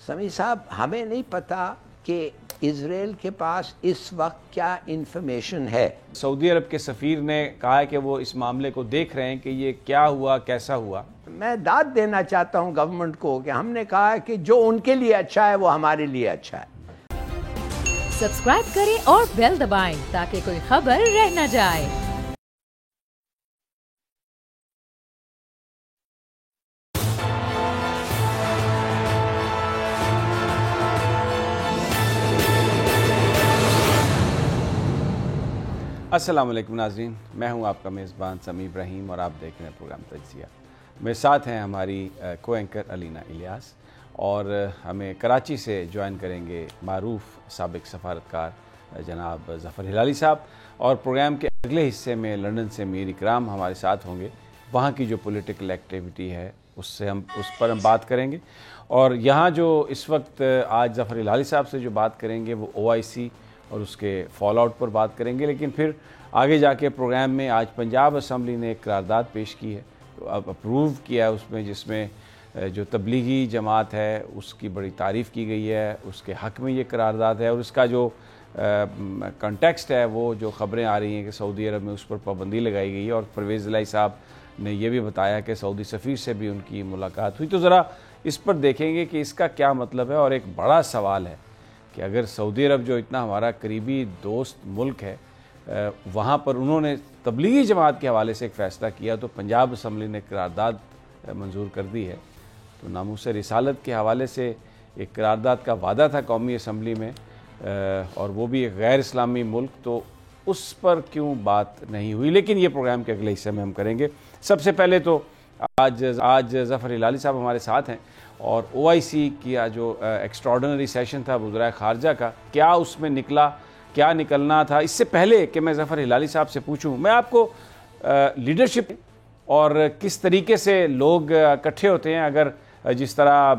سمیع صاحب ہمیں نہیں پتا کہ اسرائیل کے پاس اس وقت کیا انفارمیشن ہے. سعودی عرب کے سفیر نے کہا ہے کہ وہ اس معاملے کو دیکھ رہے ہیں کہ یہ کیا ہوا، کیسا ہوا. میں داد دینا چاہتا ہوں گورنمنٹ کو کہ ہم نے کہا ہے کہ جو ان کے لیے اچھا ہے وہ ہمارے لیے اچھا ہے. سبسکرائب کریں اور بیل دبائیں تاکہ کوئی خبر رہ نہ جائے. السلام علیکم ناظرین، میں ہوں آپ کا میزبان سمیع ابراہیم اور آپ دیکھ رہے ہیں پروگرام تجزیہ. میرے ساتھ ہیں ہماری کو اینکر علینا الیاس، اور ہمیں کراچی سے جوائن کریں گے معروف سابق سفارتکار جناب ظفر ہلالی صاحب، اور پروگرام کے اگلے حصے میں لندن سے میر اکرام ہمارے ساتھ ہوں گے. وہاں کی جو پولیٹیکل ایکٹیویٹی ہے اس پر ہم بات کریں گے، اور یہاں جو اس وقت آج ظفر ہلالی صاحب سے جو بات کریں گے وہ OIC اور اس کے فال آؤٹ پر بات کریں گے. لیکن پھر آگے جا کے پروگرام میں آج پنجاب اسمبلی نے ایک قرارداد پیش کی ہے، اب اپروو کیا ہے اس میں، جس میں جو تبلیغی جماعت ہے اس کی بڑی تعریف کی گئی ہے، اس کے حق میں یہ قرارداد ہے. اور اس کا جو کنٹیکسٹ ہے، وہ جو خبریں آ رہی ہیں کہ سعودی عرب میں اس پر پابندی لگائی گئی ہے، اور پرویز الہی صاحب نے یہ بھی بتایا کہ سعودی سفیر سے بھی ان کی ملاقات ہوئی. تو ذرا اس پر دیکھیں گے کہ اس کا کیا مطلب ہے. اور ایک بڑا سوال ہے کہ اگر سعودی عرب جو اتنا ہمارا قریبی دوست ملک ہے، وہاں پر انہوں نے تبلیغی جماعت کے حوالے سے ایک فیصلہ کیا، تو پنجاب اسمبلی نے قرارداد منظور کر دی ہے. تو ناموس رسالت کے حوالے سے ایک قرارداد کا وعدہ تھا قومی اسمبلی میں، اور وہ بھی ایک غیر اسلامی ملک، تو اس پر کیوں بات نہیں ہوئی. لیکن یہ پروگرام کے اگلے حصے میں ہم کریں گے. سب سے پہلے تو آج ظفر ہلالی صاحب ہمارے ساتھ ہیں، اور OIC کیا جو ایکسٹراڈنری سیشن تھا وزرائے خارجہ کا، کیا اس میں نکلا، کیا نکلنا تھا. اس سے پہلے کہ میں ظفر ہلالی صاحب سے پوچھوں، میں آپ کو لیڈرشپ اور کس طریقے سے لوگ اکٹھے ہوتے ہیں، اگر جس طرح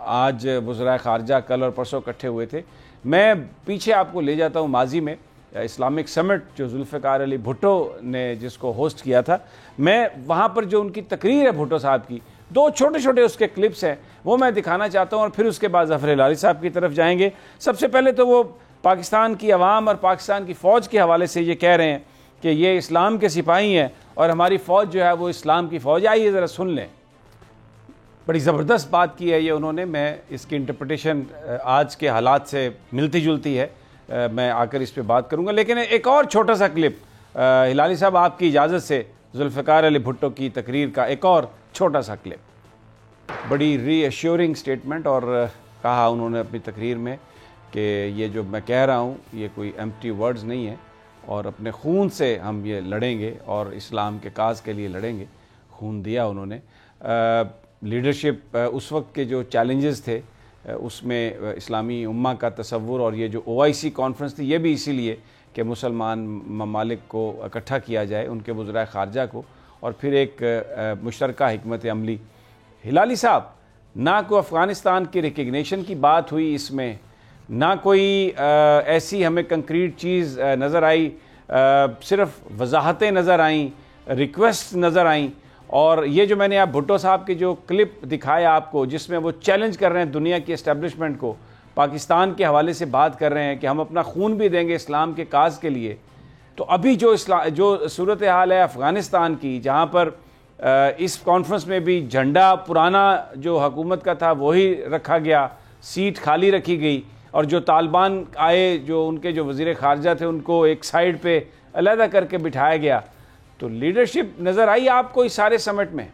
آج وزرائے خارجہ کل اور پرسوں اکٹھے ہوئے تھے، میں پیچھے آپ کو لے جاتا ہوں ماضی میں اسلامک سمٹ جو ذوالفقار علی بھٹو نے جس کو ہوسٹ کیا تھا. میں وہاں پر جو ان کی تقریر ہے بھٹو صاحب کی، دو چھوٹے چھوٹے اس کے کلپس ہیں، وہ میں دکھانا چاہتا ہوں، اور پھر اس کے بعد ظفر ہلالی صاحب کی طرف جائیں گے. سب سے پہلے تو وہ پاکستان کی عوام اور پاکستان کی فوج کے حوالے سے یہ کہہ رہے ہیں کہ یہ اسلام کے سپاہی ہیں اور ہماری فوج جو ہے وہ اسلام کی فوج. آئیے ذرا سن لیں. بڑی زبردست بات کی ہے یہ انہوں نے. میں اس کی انٹرپریٹیشن آج کے حالات سے ملتی جلتی ہے، میں آ کر اس پہ بات کروں گا. لیکن ایک اور چھوٹا سا کلپ ہلالی صاحب آپ کی اجازت سے، ذوالفقار علی بھٹو کی تقریر کا ایک اور چھوٹا سا کلپ. بڑی ری ایشورنگ سٹیٹمنٹ، اور کہا انہوں نے اپنی تقریر میں کہ یہ جو میں کہہ رہا ہوں یہ کوئی ایمپٹی ورڈز نہیں ہے، اور اپنے خون سے ہم یہ لڑیں گے اور اسلام کے کاز کے لیے لڑیں گے. خون دیا انہوں نے. لیڈرشپ اس وقت کے جو چیلنجز تھے اس میں اسلامی امہ کا تصور، اور یہ جو OIC کانفرنس تھی یہ بھی اسی لیے کہ مسلمان ممالک کو اکٹھا کیا جائے، ان کے وزرائے خارجہ کو، اور پھر ایک مشترکہ حکمت عملی. ہلالی صاحب، نہ کوئی افغانستان کی ریکگنیشن کی بات ہوئی اس میں، نہ کوئی ایسی ہمیں کنکریٹ چیز نظر آئی، صرف وضاحتیں نظر آئیں، ریکویسٹ نظر آئیں. اور یہ جو میں نے آپ بھٹو صاحب کے جو کلپ دکھایا آپ کو، جس میں وہ چیلنج کر رہے ہیں دنیا کی اسٹیبلشمنٹ کو، پاکستان کے حوالے سے بات کر رہے ہیں کہ ہم اپنا خون بھی دیں گے اسلام کے کاز کے لیے. تو ابھی جو صورتحال ہے افغانستان کی، جہاں پر اس کانفرنس میں بھی جھنڈا پرانا جو حکومت کا تھا وہی رکھا گیا، سیٹ خالی رکھی گئی، اور جو طالبان آئے، جو ان کے جو وزیر خارجہ تھے، ان کو ایک سائیڈ پہ علیحدہ کر کے بٹھایا گیا. تو لیڈرشپ نظر آئی آپ کو اس سارے سمٹ میں؟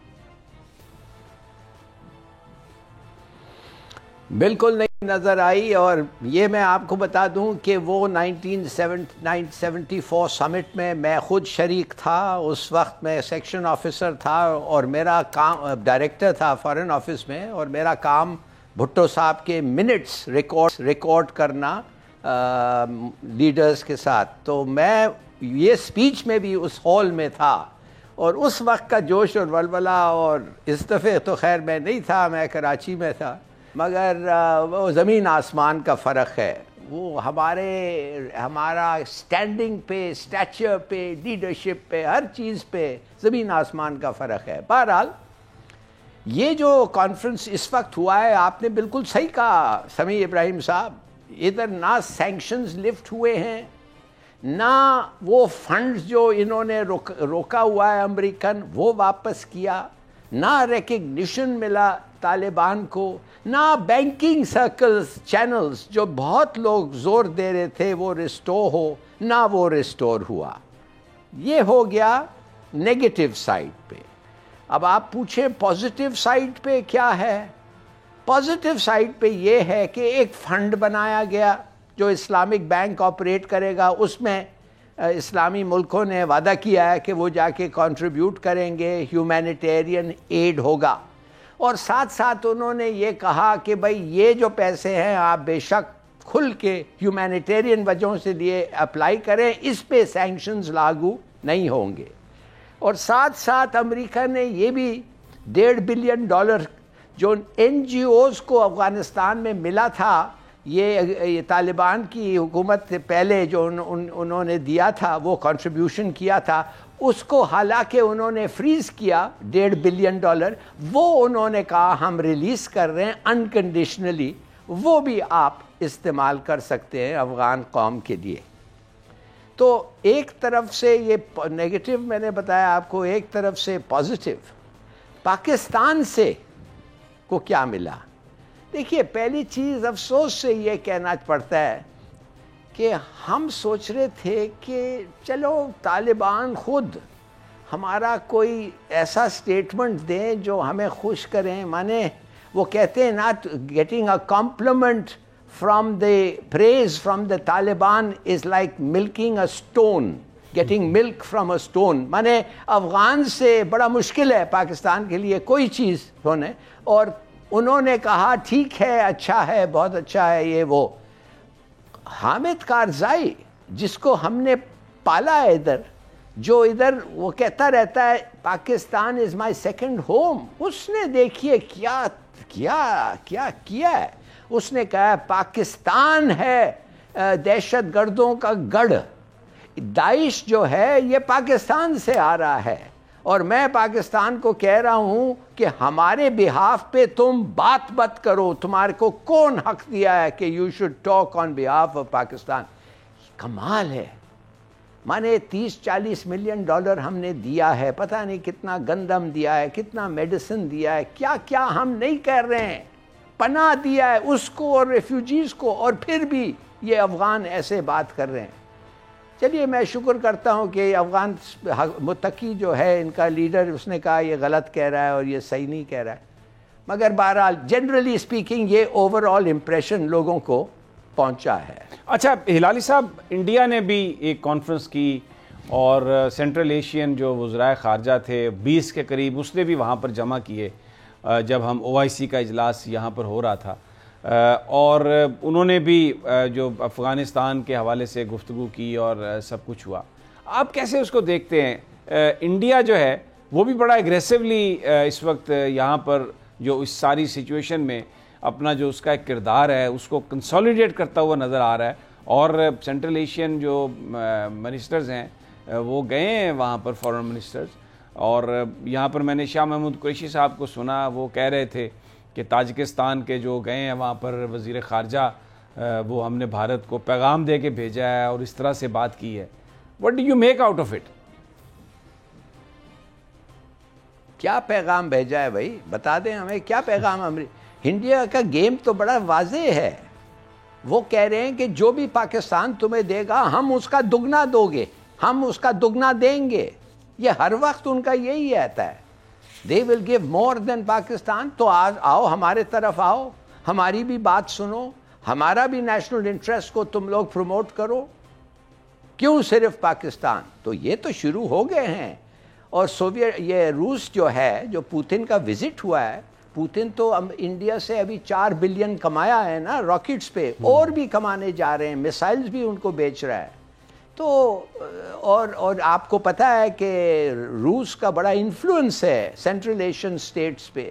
بالکل نہیں نظر آئی. اور یہ میں آپ کو بتا دوں کہ وہ 1974 سمٹ میں میں خود شریک تھا. اس وقت میں سیکشن آفیسر تھا، اور میرا کام ڈائریکٹر تھا فارن آفس میں، اور میرا کام بھٹو صاحب کے منٹس ریکارڈ کرنا لیڈرز کے ساتھ. تو میں یہ سپیچ میں بھی اس ہال میں تھا، اور اس وقت کا جوش اور ولولہ، اور اس دفعہ تو خیر میں نہیں تھا، میں کراچی میں تھا، مگر وہ زمین آسمان کا فرق ہے. وہ ہمارا سٹینڈنگ پہ، اسٹیچر پہ، لیڈرشپ پہ، ہر چیز پہ زمین آسمان کا فرق ہے. بہرحال یہ جو کانفرنس اس وقت ہوا ہے، آپ نے بالکل صحیح کہا سمیع ابراہیم صاحب، ادھر نہ سینکشنز لفٹ ہوئے ہیں، نہ وہ فنڈز جو انہوں نے روکا ہوا ہے امریکن وہ واپس کیا، نہ ریکگنیشن ملا طالبان کو، نہ بینکنگ سرکلز چینلز جو بہت لوگ زور دے رہے تھے وہ ریسٹور ہو، نہ وہ ریسٹور ہوا۔ یہ ہو گیا نیگیٹو سائڈ پہ۔ اب آپ پوچھیں پازیٹیو سائڈ پہ کیا ہے؟ پازیٹیو سائڈ پہ یہ ہے کہ ایک فنڈ بنایا گیا جو اسلامک بینک آپریٹ کرے گا، اس میں اسلامی ملکوں نے وعدہ کیا ہے کہ وہ جا کے کنٹریبیوٹ کریں گے، ہیومینیٹیرین ایڈ ہوگا، اور ساتھ ساتھ انہوں نے یہ کہا کہ بھائی یہ جو پیسے ہیں آپ بے شک کھل کے ہیومینیٹیرین وجہوں سے لیے اپلائی کریں، اس پہ سینکشنز لاگو نہیں ہوں گے۔ اور ساتھ ساتھ امریکہ نے یہ بھی $1.5 بلین جو این جی اوز کو افغانستان میں ملا تھا، یہ طالبان کی حکومت سے پہلے جو انہوں نے دیا تھا، وہ کنٹریبیوشن کیا تھا، اس کو حالانکہ انہوں نے فریز کیا $1.5 بلین، وہ انہوں نے کہا ہم ریلیز کر رہے ہیں انکنڈیشنلی، وہ بھی آپ استعمال کر سکتے ہیں افغان قوم کے لیے۔ تو ایک طرف سے یہ نیگیٹو میں نے بتایا آپ کو، ایک طرف سے پازیٹیو۔ پاکستان سے کو کیا ملا؟ دیکھیے پہلی چیز افسوس سے یہ کہنا پڑتا ہے کہ ہم سوچ رہے تھے کہ چلو طالبان خود ہمارا کوئی ایسا سٹیٹمنٹ دیں جو ہمیں خوش کریں، مانے وہ کہتے ہیں not getting a complement from the praise from the Taliban is like milking a stone, getting milk from a stone. مانے افغان سے بڑا مشکل ہے پاکستان کے لیے کوئی چیز ہونے، اور انہوں نے کہا ٹھیک ہے، اچھا ہے، بہت اچھا ہے یہ وہ۔ حامد کارزائی جس کو ہم نے پالا ہے ادھر، جو ادھر وہ کہتا رہتا ہے پاکستان از مائی سیکنڈ ہوم، اس نے دیکھیے کیا کیا کیا کیا ہے۔ اس نے کہا پاکستان ہے دہشت گردوں کا گڑھ، داعش جو ہے یہ پاکستان سے آ رہا ہے، اور میں پاکستان کو کہہ رہا ہوں کہ ہمارے بہاف پہ تم بات مت کرو، تمہارے کو کون حق دیا ہے کہ you should talk on behalf of Pakistan. کمال ہے، مانے $30-40 ملین ہم نے دیا ہے، پتہ نہیں کتنا گندم دیا ہے، کتنا میڈیسن دیا ہے، کیا کیا ہم نہیں کر رہے ہیں، پناہ دیا ہے اس کو اور ریفیوجیز کو، اور پھر بھی یہ افغان ایسے بات کر رہے ہیں۔ چلیے میں شکر کرتا ہوں کہ افغان متقی جو ہے ان کا لیڈر، اس نے کہا یہ غلط کہہ رہا ہے اور یہ صحیح نہیں کہہ رہا ہے، مگر بہرحال جنرلی اسپیکنگ یہ اوور آل امپریشن لوگوں کو پہنچا ہے۔ اچھا ہلالی صاحب، انڈیا نے بھی ایک کانفرنس کی اور سینٹرل ایشین جو وزرائے خارجہ تھے 20 کے قریب، اس نے بھی وہاں پر جمع کیے جب ہم OIC کا اجلاس یہاں پر ہو رہا تھا، اور انہوں نے بھی جو افغانستان کے حوالے سے گفتگو کی اور سب کچھ ہوا۔ آپ کیسے اس کو دیکھتے ہیں؟ انڈیا جو ہے وہ بھی بڑا ایگریسولی اس وقت یہاں پر جو اس ساری سچویشن میں اپنا جو اس کا ایک کردار ہے اس کو کنسولیڈیٹ کرتا ہوا نظر آ رہا ہے، اور سینٹرل ایشین جو منسٹرز ہیں وہ گئے ہیں وہاں پر، فارن منسٹرز، اور یہاں پر میں نے شاہ محمود قریشی صاحب کو سنا، وہ کہہ رہے تھے کہ تاجکستان کے جو گئے ہیں وہاں پر وزیر خارجہ، وہ ہم نے بھارت کو پیغام دے کے بھیجا ہے اور اس طرح سے بات کی ہے۔ What do you make out of it؟ کیا پیغام بھیجا ہے بھائی، بتا دیں ہمیں کیا پیغام۔ انڈیا کا گیم تو بڑا واضح ہے، وہ کہہ رہے ہیں کہ جو بھی پاکستان تمہیں دے گا ہم اس کا دگنا دو گے، ہم اس کا دگنا دیں گے، یہ ہر وقت ان کا یہی آتا ہے۔ They will give more than Pakistan. تو آؤ ہمارے طرف آؤ، ہماری بھی بات سنو، ہمارا بھی نیشنل انٹرسٹ کو تم لوگ پروموٹ کرو، کیوں صرف پاکستان؟ تو یہ تو شروع ہو گئے ہیں۔ اور یہ روس جو ہے، جو پوتن کا وزٹ ہوا ہے، پوتن تو انڈیا سے ابھی $4 بلین کمایا ہے نا راکٹس پہ، اور بھی کمانے جا رہے ہیں، میسائلز بھی ان کو بیچ رہا ہے۔ تو اور آپ کو پتہ ہے کہ روس کا بڑا انفلوئنس ہے سینٹرل ایشین سٹیٹس پہ۔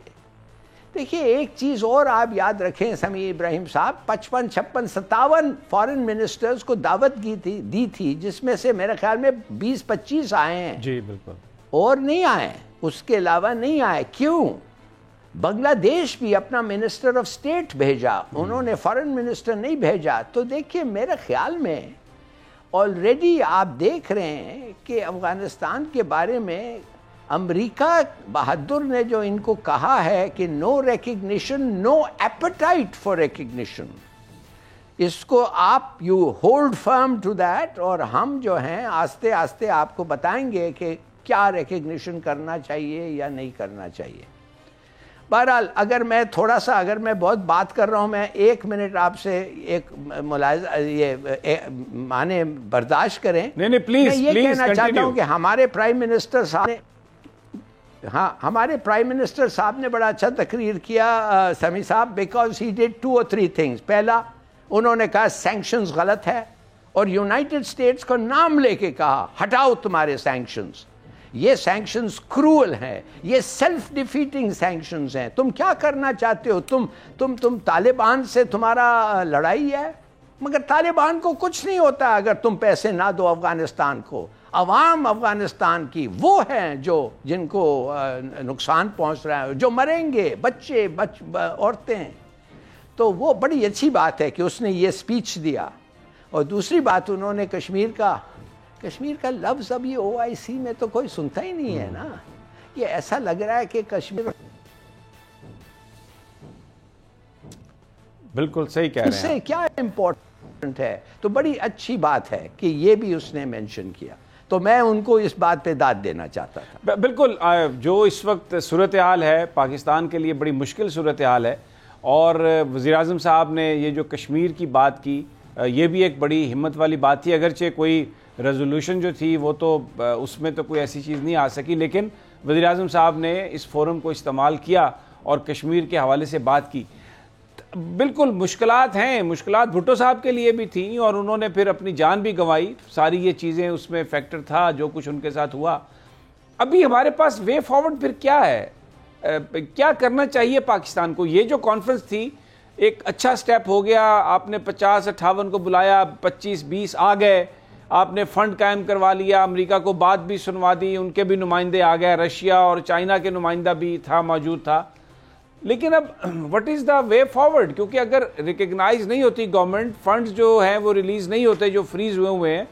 دیکھیے ایک چیز اور آپ یاد رکھیں سمیع ابراہیم صاحب، 55 56 57 فارن منسٹرز کو دعوت دی تھی، جس میں سے میرے خیال میں 20 25 آئے ہیں۔ جی بالکل، اور نہیں آئے، اس کے علاوہ نہیں آئے۔ کیوں؟ بنگلہ دیش بھی اپنا منسٹر آف اسٹیٹ بھیجا, انہوں نے فارن منسٹر نہیں بھیجا. تو دیکھیے میرے خیال میں آلریڈی آپ دیکھ رہے ہیں کہ افغانستان کے بارے میں امریکہ بہادر نے جو ان کو کہا ہے کہ no recognition, no appetite for recognition, اس کو آپ you hold firm to that, اور ہم جو ہیں آستے آستے آپ کو بتائیں گے کہ کیا ریکگنیشن کرنا چاہیے یا نہیں کرنا چاہیے. بہرحال اگر میں تھوڑا سا, اگر میں بہت بات کر رہا ہوں, میں 1 منٹ آپ سے ایک ملاحظہ یہ معنی برداشت کریں. نہیں پلیز, میں یہ کہنا چاہتا ہوں کہ ہمارے پرائم منسٹر صاحب نے, ہمارے پرائم منسٹر صاحب نے بڑا اچھا تقریر کیا سمیع صاحب, because he did 2 or 3 things. پہلا انہوں نے کہا سینکشنز غلط ہے, اور یونائٹڈ اسٹیٹس کو نام لے کے کہا ہٹاؤ تمہارے سینکشنز, یہ سینکشنز کرول ہیں, یہ سیلف ڈیفیٹنگ سینکشنز ہیں. تم کیا کرنا چاہتے ہو؟ تم طالبان سے تمہارا لڑائی ہے, مگر طالبان کو کچھ نہیں ہوتا اگر تم پیسے نہ دو افغانستان کو. عوام افغانستان کی وہ ہیں جن کو نقصان پہنچ رہا ہے, جو مریں گے, بچے عورتیں. تو وہ بڑی اچھی بات ہے کہ اس نے یہ سپیچ دیا. اور دوسری بات انہوں نے کشمیر کا لفظ اب یہ OIC میں تو کوئی سنتا ہی نہیں ہے نا. یہ ایسا لگ رہا ہے کہ کشمیر بالکل صحیح کہہ رہے ہیں, اس سے کیا امپورٹنٹ ہے. تو بڑی اچھی بات ہے کہ یہ بھی اس نے مینشن کیا. تو میں ان کو اس بات پہ داد دینا چاہتا تھا. بالکل, جو اس وقت صورتحال ہے پاکستان کے لیے بڑی مشکل صورتحال ہے, اور وزیراعظم صاحب نے یہ جو کشمیر کی بات کی, یہ بھی ایک بڑی ہمت والی بات تھی. اگرچہ کوئی ریزولوشن جو تھی وہ تو اس میں تو کوئی ایسی چیز نہیں آ سکی, لیکن وزیراعظم صاحب نے اس فورم کو استعمال کیا اور کشمیر کے حوالے سے بات کی. بالکل مشکلات ہیں, مشکلات بھٹو صاحب کے لیے بھی تھیں, اور انہوں نے پھر اپنی جان بھی گنوائی. ساری یہ چیزیں اس میں فیکٹر تھا جو کچھ ان کے ساتھ ہوا. ابھی ہمارے پاس وے فارورڈ پھر کیا ہے, کیا کرنا چاہیے پاکستان کو؟ یہ جو کانفرنس تھی ایک اچھا سٹیپ ہو گیا, آپ نے 50-58 کو بلایا, 25-20 آ گئے, آپ نے فنڈ قائم کروا لیا, امریکہ کو بات بھی سنوا دی, ان کے بھی نمائندے آ گئے, رشیا اور چائنا کے نمائندہ بھی موجود تھا. لیکن اب what is the way forward? کیونکہ اگر ریکگنائز نہیں ہوتی گورنمنٹ, فنڈز جو ہیں وہ ریلیز نہیں ہوتے, جو فریز ہوئے ہیں,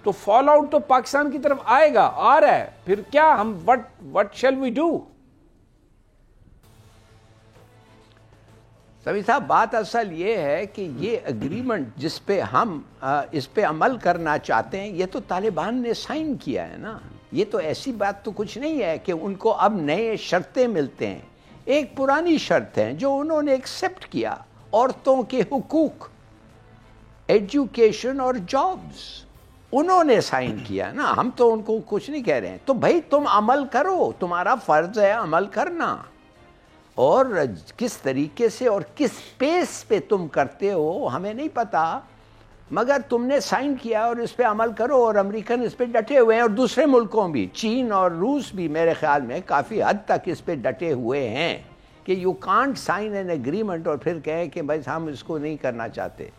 تو فال آؤٹ تو پاکستان کی طرف آئے گا, آ رہا ہے. پھر کیا ہم وٹ شیل وی ڈو؟ سمیع صاحب, بات اصل یہ ہے کہ یہ اگریمنٹ جس پہ ہم اس پہ عمل کرنا چاہتے ہیں, یہ تو طالبان نے سائن کیا ہے نا. یہ تو ایسی بات تو کچھ نہیں ہے کہ ان کو اب نئے شرطیں ملتے ہیں. ایک پرانی شرط ہیں جو انہوں نے ایکسپٹ کیا, عورتوں کے حقوق, ایجوکیشن اور جابز, انہوں نے سائن کیا نا. ہم تو ان کو کچھ نہیں کہہ رہے ہیں. تو بھائی تم عمل کرو, تمہارا فرض ہے عمل کرنا, اور کس طریقے سے اور کس پیس پہ تم کرتے ہو ہمیں نہیں پتا, مگر تم نے سائن کیا اور اس پہ عمل کرو. اور امریکن اس پہ ڈٹے ہوئے ہیں, اور دوسرے ملکوں بھی, چین اور روس بھی میرے خیال میں کافی حد تک اس پہ ڈٹے ہوئے ہیں کہ you can't sign an agreement اور پھر کہیں کہ بھائی ہم اس کو نہیں کرنا چاہتے.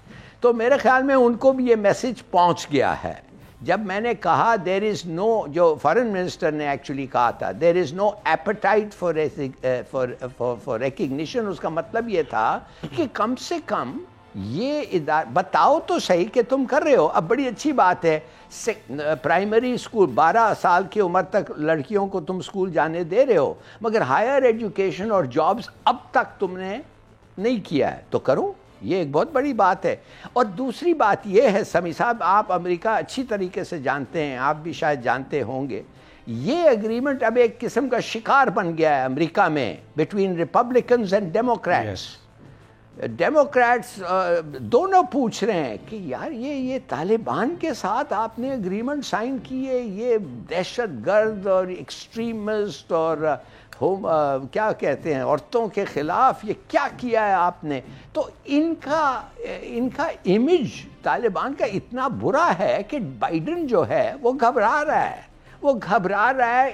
تو میرے خیال میں ان کو بھی یہ میسج پہنچ گیا ہے. جب میں نے کہا دیر از نو, جو فارن منسٹر نے ایکچولی کہا تھا دیر از نو ایپیٹائٹ فار ریکگنیشن, اس کا مطلب یہ تھا کہ کم سے کم یہ بتاؤ تو صحیح کہ تم کر رہے ہو. اب بڑی اچھی بات ہے, پرائمری اسکول 12 سال کی عمر تک لڑکیوں کو تم اسکول جانے دے رہے ہو, مگر ہائر ایجوکیشن اور جابز اب تک تم نے نہیں کیا ہے, تو کرو. یہ ایک بہت بڑی بات ہے. اور دوسری بات یہ ہے سمیع صاحب, آپ امریکہ اچھی طریقے سے جانتے ہیں, آپ بھی شاید جانتے ہوں گے, یہ ایگریمنٹ اب ایک قسم کا شکار بن گیا ہے امریکہ میں between Republicans and democrats. Democrats دونوں پوچھ رہے ہیں کہ یار یہ طالبان کے ساتھ آپ نے اگریمنٹ سائن کی ہے, یہ دہشت گرد اور ایکسٹریمسٹ اور کیا کہتے ہیں عورتوں کے خلاف یہ کیا کیا ہے آپ نے. تو ان کا امیج طالبان کا اتنا برا ہے کہ بائیڈن جو ہے وہ گھبرا رہا ہے.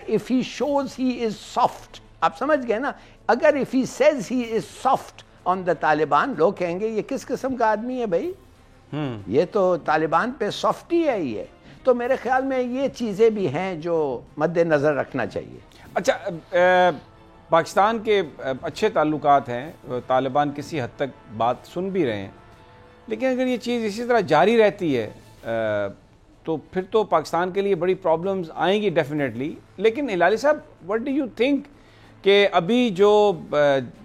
if he shows he is soft, آپ سمجھ گئے نا, اگر if he says he is soft on the Taliban, لوگ کہیں گے یہ کس قسم کا آدمی ہے بھائی, یہ تو طالبان پہ سافٹی ہے یہ. تو میرے خیال میں یہ چیزیں بھی ہیں جو مد نظر رکھنا چاہیے. اچھا, پاکستان کے اچھے تعلقات ہیں، طالبان کسی حد تک بات سن بھی رہے ہیں، لیکن اگر یہ چیز اسی طرح جاری رہتی ہے تو پھر تو پاکستان کے لیے بڑی پرابلمز آئیں گی ڈیفینیٹلی. لیکن ہلالی صاحب، واٹ ڈو یو تھنک کہ ابھی جو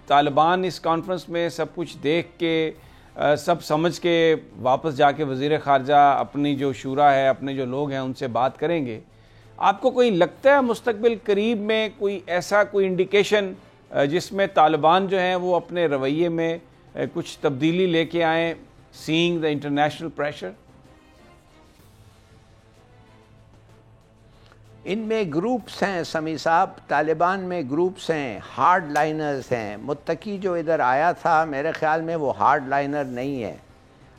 طالبان اس کانفرنس میں سب کچھ دیکھ کے سب سمجھ کے واپس جا کے وزیر خارجہ اپنی جو شورا ہے، اپنے جو لوگ ہیں ان سے بات کریں گے، آپ کو کوئی لگتا ہے مستقبل قریب میں کوئی ایسا کوئی انڈیکیشن جس میں طالبان جو ہیں وہ اپنے رویے میں کچھ تبدیلی لے کے آئیں، سینگ دا انٹرنیشنل پریشر؟ ان میں گروپس ہیں سمیع صاحب، طالبان میں گروپس ہیں، ہارڈ لائنرز ہیں. متقی جو ادھر آیا تھا میرے خیال میں وہ ہارڈ لائنر نہیں ہے.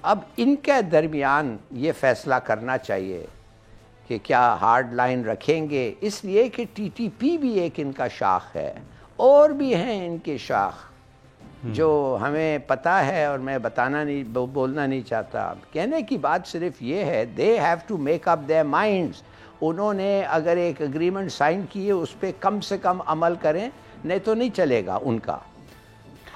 اب ان کے درمیان یہ فیصلہ کرنا چاہیے کہ کیا ہارڈ لائن رکھیں گے، اس لیے کہ ٹی ٹی پی بھی ایک ان کا شاخ ہے، اور بھی ہیں ان کے شاخ جو ہمیں پتہ ہے اور میں بولنا نہیں چاہتا. کہنے کی بات صرف یہ ہے، they have to make up their minds. انہوں نے اگر ایک اگریمنٹ سائن کی ہے اس پہ کم سے کم عمل کریں، نہیں تو نہیں چلے گا ان کا.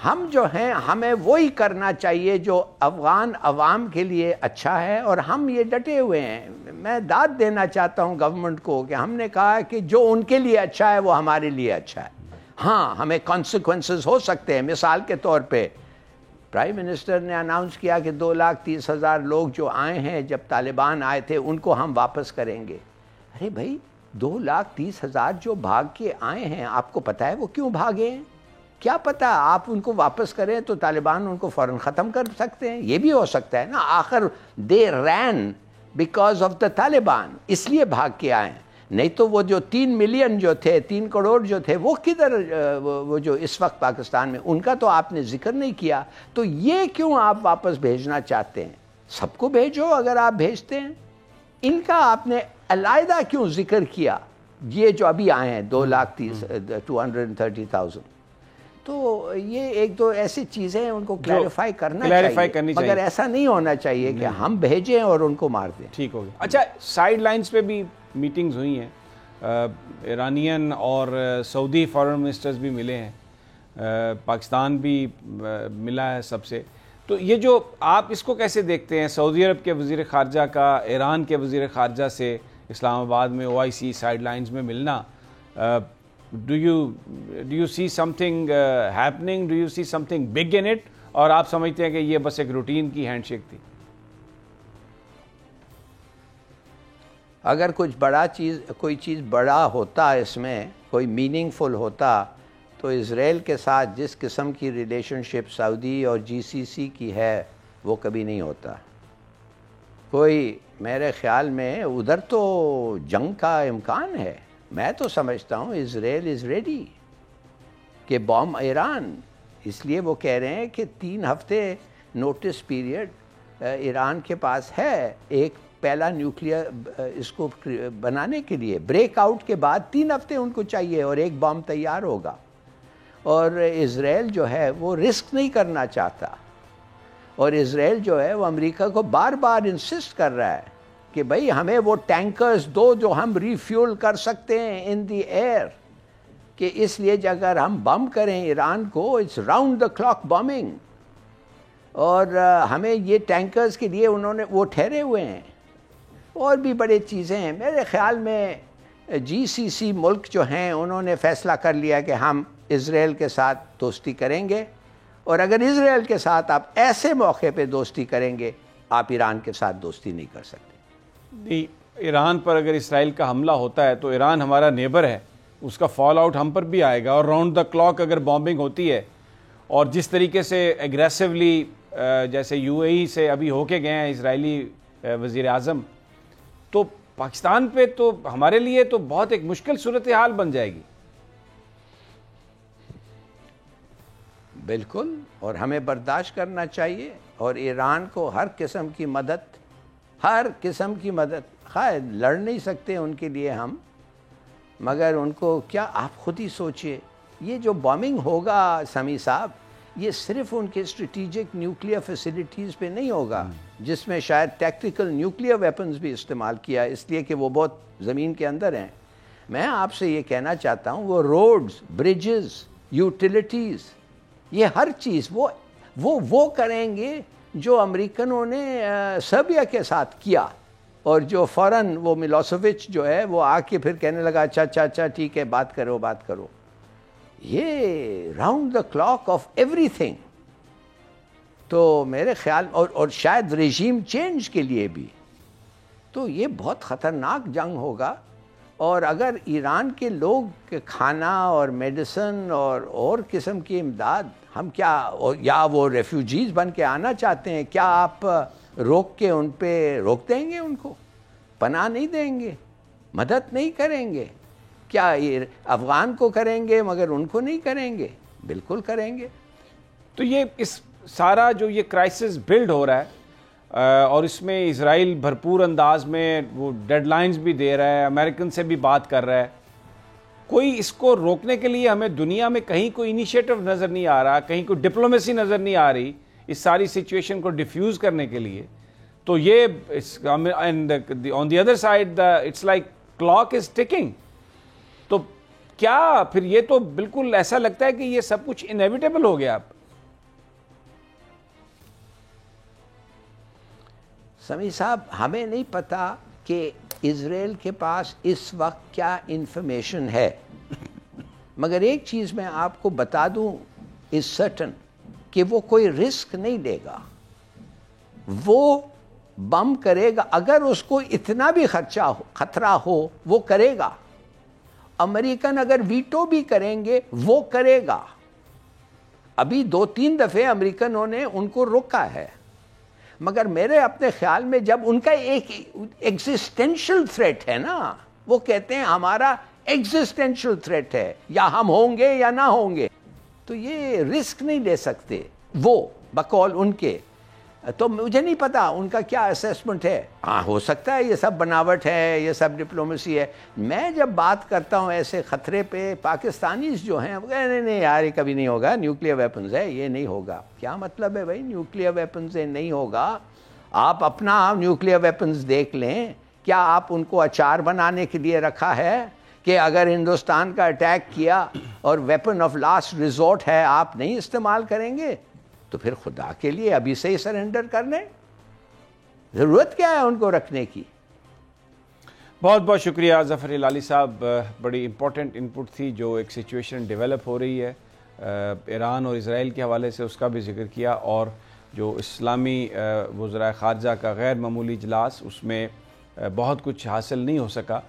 ہم جو ہیں ہمیں وہی کرنا چاہیے جو افغان عوام کے لیے اچھا ہے، اور ہم یہ ڈٹے ہوئے ہیں. میں داد دینا چاہتا ہوں گورنمنٹ کو کہ ہم نے کہا کہ جو ان کے لیے اچھا ہے وہ ہمارے لیے اچھا ہے. ہاں ہمیں کانسیکوینسز ہو سکتے ہیں. مثال کے طور پہ پرائم منسٹر نے اناؤنس کیا کہ 2,30,000 لوگ جو آئے ہیں جب طالبان آئے تھے ان کو ہم واپس کریں گے. ارے بھائی 2,30,000 جو بھاگ کے آئے ہیں، آپ کو پتہ ہے وہ کیوں بھاگے ہیں؟ کیا پتہ آپ ان کو واپس کریں تو طالبان ان کو فوراً ختم کر سکتے ہیں. یہ بھی ہو سکتا ہے نا. آخر دے رین بیکاز آف دا طالبان، اس لیے بھاگ کے آئے ہیں. نہیں تو وہ جو 3 ملین جو تھے، 3 کروڑ جو تھے، وہ کدھر، وہ جو اس وقت پاکستان میں، ان کا تو آپ نے ذکر نہیں کیا. تو یہ کیوں آپ واپس بھیجنا چاہتے ہیں؟ سب کو بھیجو اگر آپ بھیجتے ہیں. ان کا آپ نے علیحدہ کیوں ذکر کیا؟ یہ جو ابھی آئے ہیں 230,000. تو یہ ایک دو ایسی چیزیں ان کو کلیریفائی کرنا چاہیے، مگر ایسا نہیں ہونا چاہیے کہ ہم بھیجیں اور ان کو مار دیں. ٹھیک ہو گیا. اچھا، سائیڈ لائنز پہ بھی میٹنگز ہوئی ہیں، ایرانین اور سعودی فارن منسٹرز بھی ملے ہیں، پاکستان بھی ملا ہے سب سے. تو یہ جو آپ اس کو کیسے دیکھتے ہیں، سعودی عرب کے وزیر خارجہ کا ایران کے وزیر خارجہ سے اسلام آباد میں OIC سائیڈ لائنز میں ملنا، do you see something happening, do you see something big in it، اور آپ سمجھتے ہیں کہ یہ بس ایک روٹین کی ہینڈ شیک تھی؟ اگر کوئی چیز بڑا ہوتا، اس میں کوئی میننگ فل ہوتا، تو اسرائیل کے ساتھ جس قسم کی ریلیشن شپ سعودی اور GCC کی ہے وہ کبھی نہیں ہوتا. کوئی میرے خیال میں ادھر تو جنگ کا امکان ہے. میں تو سمجھتا ہوں اسرائیل از ریڈی کہ بوم ایران، اس لیے وہ کہہ رہے ہیں کہ 3 ہفتے نوٹس پیریڈ ایران کے پاس ہے ایک پہلا نیوکلیئر اس کو بنانے کے لیے. بریک آؤٹ کے بعد 3 ہفتے ان کو چاہیے اور ایک بم تیار ہوگا. اور اسرائیل جو ہے وہ رسک نہیں کرنا چاہتا، اور اسرائیل جو ہے وہ امریکہ کو بار بار انسسٹ کر رہا ہے کہ بھئی ہمیں وہ ٹینکرز دو جو ہم ریفیول کر سکتے ہیں ان دی ایئر، کہ اس لیے اگر ہم بم کریں ایران کو، it's round the clock bombing, اور ہمیں یہ ٹینکرز کے لیے انہوں نے وہ ٹھہرے ہوئے ہیں. اور بھی بڑے چیزیں ہیں. میرے خیال میں GCC ملک جو ہیں انہوں نے فیصلہ کر لیا کہ ہم اسرائیل کے ساتھ دوستی کریں گے، اور اگر اسرائیل کے ساتھ آپ ایسے موقع پہ دوستی کریں گے، آپ ایران کے ساتھ دوستی نہیں کر سکتے. ایران پر اگر اسرائیل کا حملہ ہوتا ہے تو ایران ہمارا نیبر ہے، اس کا فال آؤٹ ہم پر بھی آئے گا. اور راؤنڈ دا کلاک اگر بامبنگ ہوتی ہے، اور جس طریقے سے ایگریسولی جیسے UAE سے ابھی ہو کے گئے ہیں اسرائیلی وزیر اعظم، تو پاکستان پہ تو ہمارے لیے تو بہت ایک مشکل صورتحال بن جائے گی. بالکل، اور ہمیں برداشت کرنا چاہیے، اور ایران کو ہر قسم کی مدد، خیر لڑ نہیں سکتے ان کے لیے ہم، مگر ان کو کیا، آپ خود ہی سوچئے یہ جو بامنگ ہوگا سمیع صاحب، یہ صرف ان کے اسٹریٹیجک نیوکلیئر فیسلٹیز پہ نہیں ہوگا، جس میں شاید ٹیکٹیکل نیوکلیئر ویپنز بھی استعمال کیا، اس لیے کہ وہ بہت زمین کے اندر ہیں. میں آپ سے یہ کہنا چاہتا ہوں وہ روڈز، برجز یوٹیلیٹیز، یہ ہر چیز وہ کریں گے جو امریکنوں نے سربیا کے ساتھ کیا، اور جو فوراً وہ ملوسوچ جو ہے وہ آ کے پھر کہنے لگا اچھا ٹھیک ہے بات کرو. یہ round the clock of every thing. تو میرے خیال اور شاید ریجیم چینج کے لیے بھی تو یہ بہت خطرناک جنگ ہوگا. اور اگر ایران کے لوگ کھانا اور میڈیسن اور قسم کی امداد ہم کیا، یا وہ ریفیوجیز بن کے آنا چاہتے ہیں، کیا آپ روک کے ان پہ روک دیں گے؟ ان کو پناہ نہیں دیں گے، مدد نہیں کریں گے؟ کیا افغان کو کریں گے مگر ان کو نہیں کریں گے؟ بالکل کریں گے. تو یہ اس سارا جو یہ کرائسس بلڈ ہو رہا ہے اور اس میں اسرائیل بھرپور انداز میں وہ ڈیڈ لائنز بھی دے رہا ہے، امریکن سے بھی بات کر رہا ہے، کوئی اس کو روکنے کے لیے ہمیں دنیا میں کہیں کوئی انیشیٹو نظر نہیں آ رہا، کہیں کوئی ڈپلومیسی نظر نہیں آ رہی اس ساری سچویشن کو ڈیفیوز کرنے کے لیے. تو یہ on the other side it's like clock is ticking. تو کیا پھر یہ تو بالکل ایسا لگتا ہے کہ یہ سب کچھ انیویٹیبل ہو گیا اب؟ سمیع صاحب، ہمیں نہیں پتا کہ اسرائیل کے پاس اس وقت کیا انفارمیشن ہے، مگر ایک چیز میں آپ کو بتا دوں از سرٹن کہ وہ کوئی رسک نہیں لے گا. وہ بم کرے گا اگر اس کو اتنا بھی خطرہ ہو، وہ کرے گا. امریکن اگر ویٹو بھی کریں گے وہ کرے گا. ابھی 2-3 دفعے امریکنوں نے ان کو روکا ہے، مگر میرے اپنے خیال میں جب ان کا ایک ایگزسٹینشل تھریٹ ہے نا، وہ کہتے ہیں ہمارا ایگزسٹینشل تھریٹ ہے، یا ہم ہوں گے یا نہ ہوں گے، تو یہ رسک نہیں لے سکتے وہ بقول ان کے. تو مجھے نہیں پتا ان کا کیا اسیسمنٹ ہے. ہاں ہو سکتا ہے یہ سب بناوٹ ہے، یہ سب ڈپلومیسی ہے. میں جب بات کرتا ہوں ایسے خطرے پہ، پاکستانیز جو ہیں وہ کہتے ہیں نہیں یار یہ کبھی نہیں ہوگا، نیوکلیئر ویپنز ہے، یہ نہیں ہوگا. کیا مطلب ہے بھائی نیوکلیئر ویپنز ہے نہیں ہوگا؟ آپ اپنا نیوکلیئر ویپنز دیکھ لیں. کیا آپ ان کو اچار بنانے کے لیے رکھا ہے کہ اگر ہندوستان کا اٹیک کیا اور ویپن آف لاسٹ ریزورٹ ہے آپ نہیں استعمال کریں گے؟ تو پھر خدا کے لیے ابھی سے ہی سرنڈر کر لیں. ضرورت کیا ہے ان کو رکھنے کی؟ بہت بہت شکریہ ظفر ہلالی صاحب. بڑی امپورٹنٹ انپٹ تھی. جو ایک سچویشن ڈیولپ ہو رہی ہے ایران اور اسرائیل کے حوالے سے اس کا بھی ذکر کیا، اور جو اسلامی وزراء خارجہ کا غیر معمولی اجلاس، اس میں بہت کچھ حاصل نہیں ہو سکا.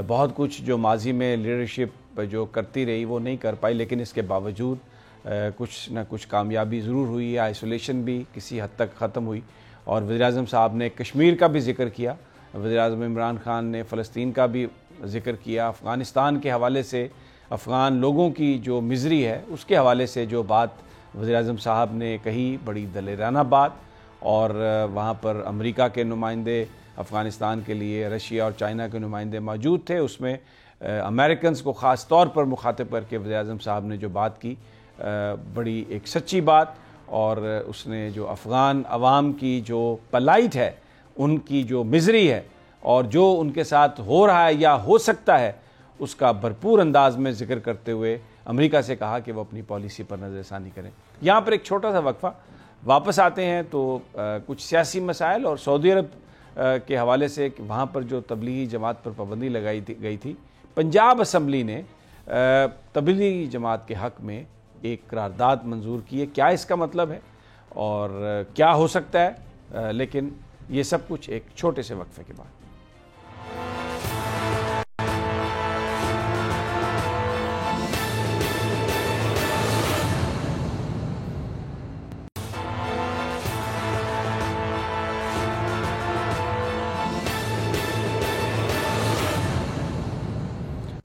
بہت کچھ جو ماضی میں لیڈرشپ جو کرتی رہی وہ نہیں کر پائی، لیکن اس کے باوجود کچھ نہ کچھ کامیابی ضرور ہوئی ہے. آئسولیشن بھی کسی حد تک ختم ہوئی، اور وزیراعظم صاحب نے کشمیر کا بھی ذکر کیا، وزیراعظم عمران خان نے فلسطین کا بھی ذکر کیا، افغانستان کے حوالے سے افغان لوگوں کی جو مزری ہے اس کے حوالے سے جو بات وزیراعظم صاحب نے کہی، بڑی دلیرانہ بات. اور وہاں پر امریکہ کے نمائندے افغانستان کے لیے، رشیا اور چائنا کے نمائندے موجود تھے. اس میں امریکنز کو خاص طور پر مخاطب کر کے وزیراعظم صاحب نے جو بات کی، بڑی ایک سچی بات. اور اس نے جو افغان عوام کی جو پلائٹ ہے، ان کی جو مزری ہے، اور جو ان کے ساتھ ہو رہا ہے یا ہو سکتا ہے، اس کا بھرپور انداز میں ذکر کرتے ہوئے امریکہ سے کہا کہ وہ اپنی پالیسی پر نظر ثانی کریں. یہاں پر ایک چھوٹا سا وقفہ، واپس آتے ہیں تو کچھ سیاسی مسائل اور سعودی عرب کے حوالے سے کہ وہاں پر جو تبلیغی جماعت پر پابندی لگائی گئی تھی، پنجاب اسمبلی نے تبلیغی جماعت کے حق میں ایک قرارداد منظور کی ہے. کیا اس کا مطلب ہے اور کیا ہو سکتا ہے؟ لیکن یہ سب کچھ ایک چھوٹے سے وقفے کے بعد.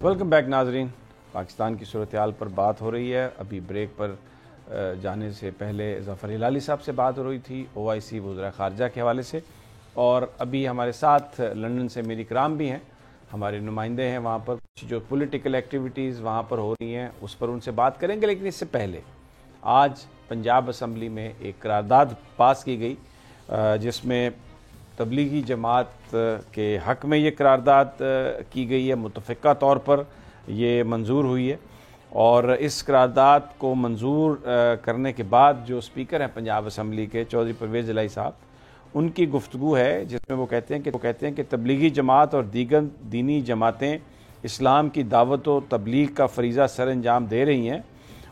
ویلکم بیک ناظرین. پاکستان کی صورتحال پر بات ہو رہی ہے. ابھی بریک پر جانے سے پہلے ظفر ہلالی صاحب سے بات ہو رہی تھی OIC وزراء خارجہ کے حوالے سے، اور ابھی ہمارے ساتھ لندن سے میری کرام بھی ہیں، ہمارے نمائندے ہیں وہاں پر. جو پولیٹیکل ایکٹیویٹیز وہاں پر ہو رہی ہیں اس پر ان سے بات کریں گے. لیکن اس سے پہلے آج پنجاب اسمبلی میں ایک قرارداد پاس کی گئی جس میں تبلیغی جماعت کے حق میں یہ قرارداد کی گئی ہے، متفقہ طور پر یہ منظور ہوئی ہے. اور اس قرارداد کو منظور کرنے کے بعد جو اسپیکر ہیں پنجاب اسمبلی کے چودھری پرویز الہی صاحب، ان کی گفتگو ہے جس میں وہ کہتے ہیں کہ تبلیغی جماعت اور دیگر دینی جماعتیں اسلام کی دعوت و تبلیغ کا فریضہ سر انجام دے رہی ہیں،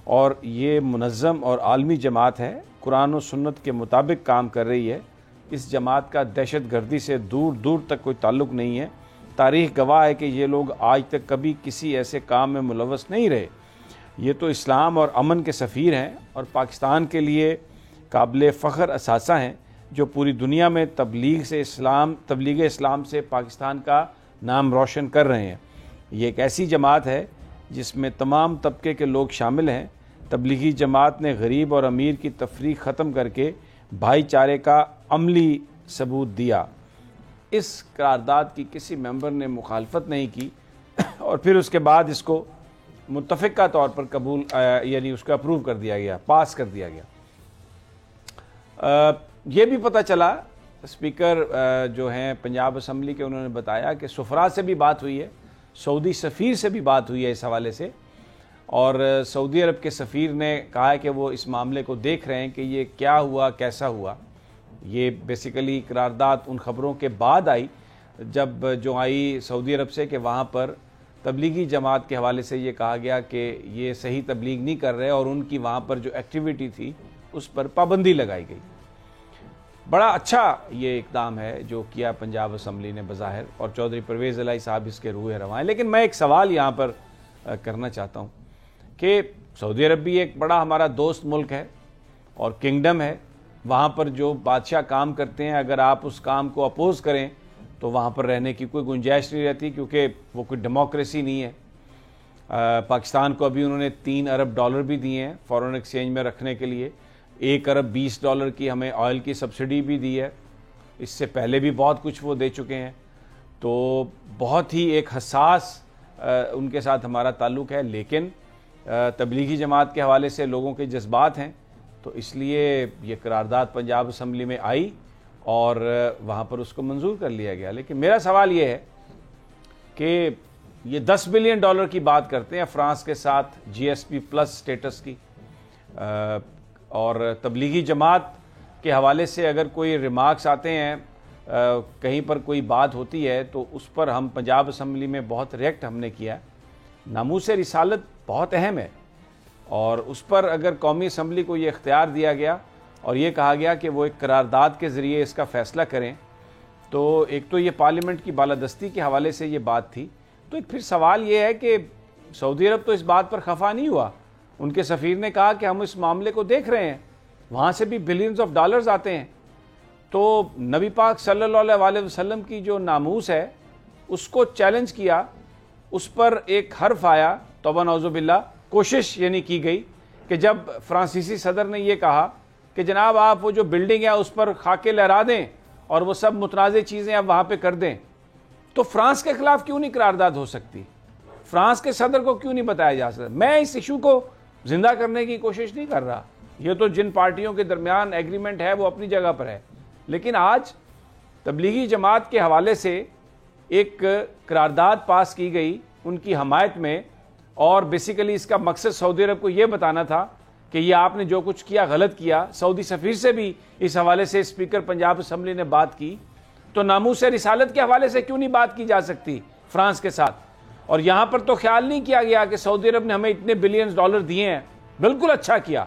اور یہ منظم اور عالمی جماعت ہے، قرآن و سنت کے مطابق کام کر رہی ہے۔ اس جماعت کا دہشت گردی سے دور دور تک کوئی تعلق نہیں ہے۔ تاریخ گواہ ہے کہ یہ لوگ آج تک کبھی کسی ایسے کام میں ملوث نہیں رہے۔ یہ تو اسلام اور امن کے سفیر ہیں اور پاکستان کے لیے قابل فخر اثاثہ ہیں، جو پوری دنیا میں تبلیغ اسلام سے پاکستان کا نام روشن کر رہے ہیں۔ یہ ایک ایسی جماعت ہے جس میں تمام طبقے کے لوگ شامل ہیں۔ تبلیغی جماعت نے غریب اور امیر کی تفریق ختم کر کے بھائی چارے کا عملی ثبوت دیا۔ اس قرارداد کی کسی ممبر نے مخالفت نہیں کی اور پھر اس کے بعد اس کو متفقہ طور پر قبول یعنی اس کو اپروو کر دیا گیا، پاس کر دیا گیا۔ یہ بھی پتہ چلا، اسپیکر جو ہیں پنجاب اسمبلی کے، انہوں نے بتایا کہ سفراء سے بھی بات ہوئی ہے، سعودی سفیر سے بھی بات ہوئی ہے اس حوالے سے، اور سعودی عرب کے سفیر نے کہا ہے کہ وہ اس معاملے کو دیکھ رہے ہیں کہ یہ کیا ہوا، کیسا ہوا۔ یہ بیسیکلی قرارداد ان خبروں کے بعد آئی جب جو آئی سعودی عرب سے کہ وہاں پر تبلیغی جماعت کے حوالے سے یہ کہا گیا کہ یہ صحیح تبلیغ نہیں کر رہے، اور ان کی وہاں پر جو ایکٹیویٹی تھی اس پر پابندی لگائی گئی۔ بڑا اچھا یہ اقدام ہے جو کیا پنجاب اسمبلی نے بظاہر، اور چودھری پرویز الہی صاحب اس کے روح رواں ہیں۔ لیکن میں ایک سوال یہاں پر کرنا چاہتا ہوں کہ سعودی عرب بھی ایک بڑا ہمارا دوست ملک ہے اور کنگڈم ہے، وہاں پر جو بادشاہ کام کرتے ہیں اگر آپ اس کام کو اپوز کریں تو وہاں پر رہنے کی کوئی گنجائش نہیں رہتی، کیونکہ وہ کوئی ڈیموکریسی نہیں ہے۔ پاکستان کو ابھی انہوں نے $3 ارب بھی دیے ہیں فارن ایکسچینج میں رکھنے کے لیے، $1 ارب $20 کی ہمیں آئل کی سبسڈی بھی دی ہے، اس سے پہلے بھی بہت کچھ وہ دے چکے ہیں۔ تو بہت ہی ایک حساس ان کے ساتھ ہمارا تعلق ہے، لیکن تبلیغی جماعت کے حوالے سے لوگوں کے جذبات ہیں، تو اس لیے یہ قرارداد پنجاب اسمبلی میں آئی اور وہاں پر اس کو منظور کر لیا گیا۔ لیکن میرا سوال یہ ہے کہ یہ $10 بلین کی بات کرتے ہیں فرانس کے ساتھ GSP+ سٹیٹس کی، اور تبلیغی جماعت کے حوالے سے اگر کوئی ریمارکس آتے ہیں، کہیں پر کوئی بات ہوتی ہے تو اس پر ہم پنجاب اسمبلی میں بہت ریئیکٹ ہم نے کیا۔ ناموس رسالت بہت اہم ہے، اور اس پر اگر قومی اسمبلی کو یہ اختیار دیا گیا اور یہ کہا گیا کہ وہ ایک قرارداد کے ذریعے اس کا فیصلہ کریں، تو ایک تو یہ پارلیمنٹ کی بالادستی کے حوالے سے یہ بات تھی۔ تو ایک پھر سوال یہ ہے کہ سعودی عرب تو اس بات پر خفا نہیں ہوا، ان کے سفیر نے کہا کہ ہم اس معاملے کو دیکھ رہے ہیں، وہاں سے بھی $بلینز آتے ہیں۔ تو نبی پاک صلی اللہ علیہ وسلم کی جو ناموس ہے اس کو چیلنج کیا، اس پر ایک حرف آیا، توبہ نعوذ باللہ، کوشش یعنی کی گئی کہ جب فرانسیسی صدر نے یہ کہا کہ جناب آپ وہ جو بلڈنگ ہے اس پر خاکے لہرا دیں اور وہ سب متنازع چیزیں آپ وہاں پہ کر دیں، تو فرانس کے خلاف کیوں نہیں قرارداد ہو سکتی؟ فرانس کے صدر کو کیوں نہیں بتایا جا سکتا؟ میں اس ایشو کو زندہ کرنے کی کوشش نہیں کر رہا، یہ تو جن پارٹیوں کے درمیان ایگریمنٹ ہے وہ اپنی جگہ پر ہے، لیکن آج تبلیغی جماعت کے حوالے سے ایک قرارداد پاس کی گئی ان کی حمایت میں، اور بیسیکلی اس کا مقصد سعودی عرب کو یہ بتانا تھا کہ یہ آپ نے جو کچھ کیا غلط کیا۔ سعودی سفیر سے بھی اس حوالے سے اسپیکر پنجاب اسمبلی نے بات کی، تو ناموس رسالت کے حوالے سے کیوں نہیں بات کی جا سکتی فرانس کے ساتھ؟ اور یہاں پر تو خیال نہیں کیا گیا کہ سعودی عرب نے ہمیں اتنے $بلینز دیے ہیں، بالکل اچھا کیا،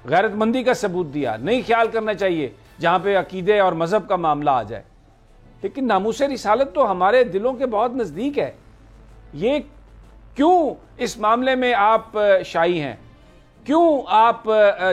غیرت مندی کا ثبوت دیا، نہیں خیال کرنا چاہیے جہاں پہ عقیدے اور مذہب کا معاملہ آ جائے۔ لیکن ناموس رسالت تو ہمارے دلوں کے بہت نزدیک ہے، یہ کیوں اس معاملے میں آپ شائی ہیں؟ کیوں آپ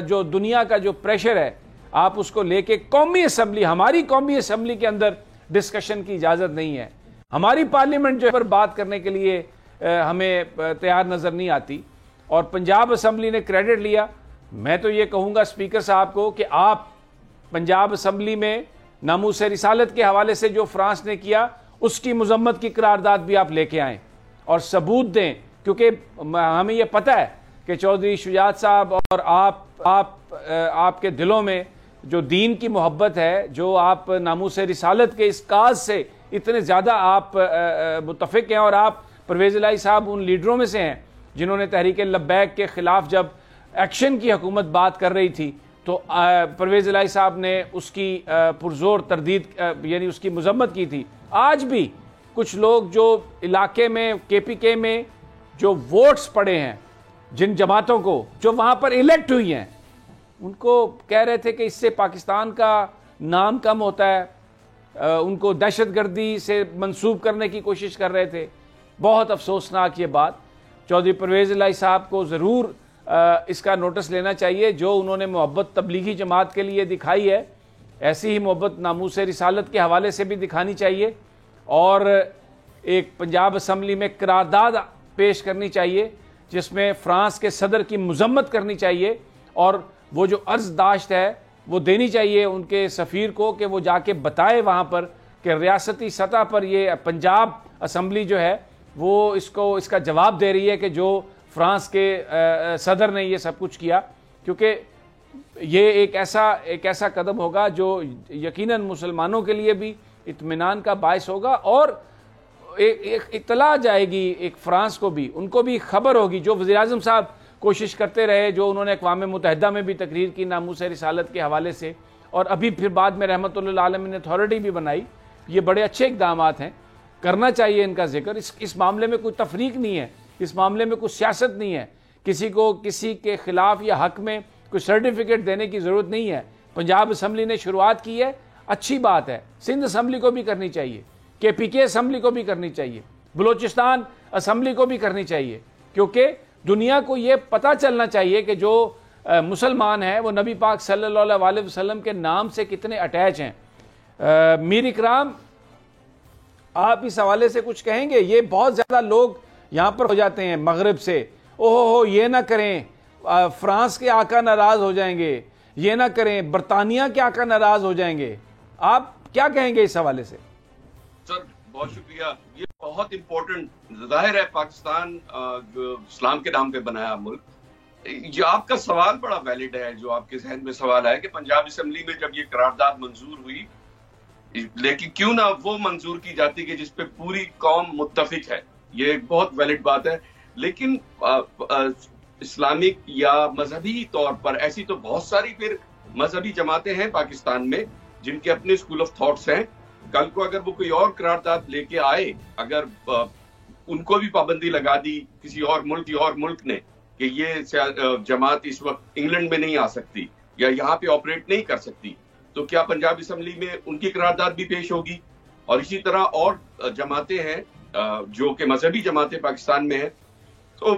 جو دنیا کا جو پریشر ہے آپ اس کو لے کے قومی اسمبلی، ہماری قومی اسمبلی کے اندر ڈسکشن کی اجازت نہیں ہے؟ ہماری پارلیمنٹ جو پر بات کرنے کے لیے ہمیں تیار نظر نہیں آتی، اور پنجاب اسمبلی نے کریڈٹ لیا۔ میں تو یہ کہوں گا اسپیکر صاحب کو کہ آپ پنجاب اسمبلی میں ناموس رسالت کے حوالے سے جو فرانس نے کیا اس کی مذمت کی قرارداد بھی آپ لے کے آئیں اور ثبوت دیں، کیونکہ ہمیں یہ پتہ ہے کہ چودھری شجاعت صاحب اور آپ کے دلوں میں جو دین کی محبت ہے، جو آپ ناموس رسالت کے اس کاز سے اتنے زیادہ آپ متفق ہیں، اور آپ پرویز الہی صاحب ان لیڈروں میں سے ہیں جنہوں نے تحریک لبیک کے خلاف جب ایکشن کی حکومت بات کر رہی تھی تو پرویز الہی صاحب نے اس کی پرزور تردید یعنی اس کی مذمت کی تھی. آج بھی کچھ لوگ جو علاقے میں KPK میں جو ووٹس پڑے ہیں جن جماعتوں کو جو وہاں پر الیکٹ ہوئی ہیں ان کو کہہ رہے تھے کہ اس سے پاکستان کا نام کم ہوتا ہے, ان کو دہشت گردی سے منسوب کرنے کی کوشش کر رہے تھے. بہت افسوسناک یہ بات. چودھری پرویز الہی صاحب کو ضرور اس کا نوٹس لینا چاہیے. جو انہوں نے محبت تبلیغی جماعت کے لیے دکھائی ہے ایسی ہی محبت ناموس رسالت کے حوالے سے بھی دکھانی چاہیے, اور ایک پنجاب اسمبلی میں قرارداد پیش کرنی چاہیے جس میں فرانس کے صدر کی مذمت کرنی چاہیے, اور وہ جو عرض داشت ہے وہ دینی چاہیے ان کے سفیر کو کہ وہ جا کے بتائے وہاں پر کہ ریاستی سطح پر یہ پنجاب اسمبلی جو ہے وہ اس کا جواب دے رہی ہے کہ جو فرانس کے صدر نے یہ سب کچھ کیا, کیونکہ یہ ایک ایسا قدم ہوگا جو یقیناً مسلمانوں کے لیے بھی اطمینان کا باعث ہوگا, اور ایک اطلاع جائے گی ایک فرانس کو بھی, ان کو بھی خبر ہوگی. جو وزیر اعظم صاحب کوشش کرتے رہے, جو انہوں نے اقوام متحدہ میں بھی تقریر کی ناموس رسالت کے حوالے سے, اور ابھی پھر بعد میں رحمت اللہ عالمین اتھارٹی بھی بنائی, یہ بڑے اچھے اقدامات ہیں, کرنا چاہیے ان کا ذکر. اس معاملے میں کوئی تفریق نہیں ہے, اس معاملے میں کوئی سیاست نہیں ہے, کسی کو کسی کے خلاف یا حق میں کوئی سرٹیفکیٹ دینے کی ضرورت نہیں ہے. پنجاب اسمبلی نے شروعات کی ہے, اچھی بات ہے. سندھ اسمبلی کو بھی کرنی چاہیے, KPK اسمبلی کو بھی کرنی چاہیے, بلوچستان اسمبلی کو بھی کرنی چاہیے, کیونکہ دنیا کو یہ پتہ چلنا چاہیے کہ جو مسلمان ہیں وہ نبی پاک صلی اللہ علیہ وسلم کے نام سے کتنے اٹیچ ہیں. میر اکرام, آپ اس حوالے سے کچھ کہیں گے؟ یہ بہت زیادہ لوگ یہاں پر ہو جاتے ہیں مغرب سے, اوہ یہ نہ کریں فرانس کے آقا ناراض ہو جائیں گے, یہ نہ کریں برطانیہ کے آقا ناراض ہو جائیں گے. آپ کیا کہیں گے اس حوالے سے؟ سر بہت شکریہ. یہ بہت امپورٹنٹ, ظاہر ہے پاکستان اسلام کے نام پہ بنایا ملک. یہ آپ کا سوال بڑا ویلڈ ہے, جو آپ کے ذہن میں سوال ہے کہ پنجاب اسمبلی میں جب یہ قرارداد منظور ہوئی, لیکن کیوں نہ وہ منظور کی جاتی کہ جس پہ پوری قوم متفق ہے. یہ ایک بہت ویلڈ بات ہے, لیکن اسلامک یا مذہبی طور پر ایسی تو بہت ساری پھر مذہبی جماعتیں ہیں پاکستان میں جن کے اپنے اسکول آف تھاٹس ہیں. کل کو اگر وہ کوئی اور قرارداد لے کے آئے, اگر ان کو بھی پابندی لگا دی کسی اور ملک نے کہ یہ جماعت اس وقت انگلینڈ میں نہیں آ سکتی یا یہاں پہ آپریٹ نہیں کر سکتی, تو کیا پنجاب اسمبلی میں ان کی قرارداد بھی پیش ہوگی؟ اور اسی طرح اور جماعتیں ہیں جو کہ مذہبی جماعتیں پاکستان میں ہیں, تو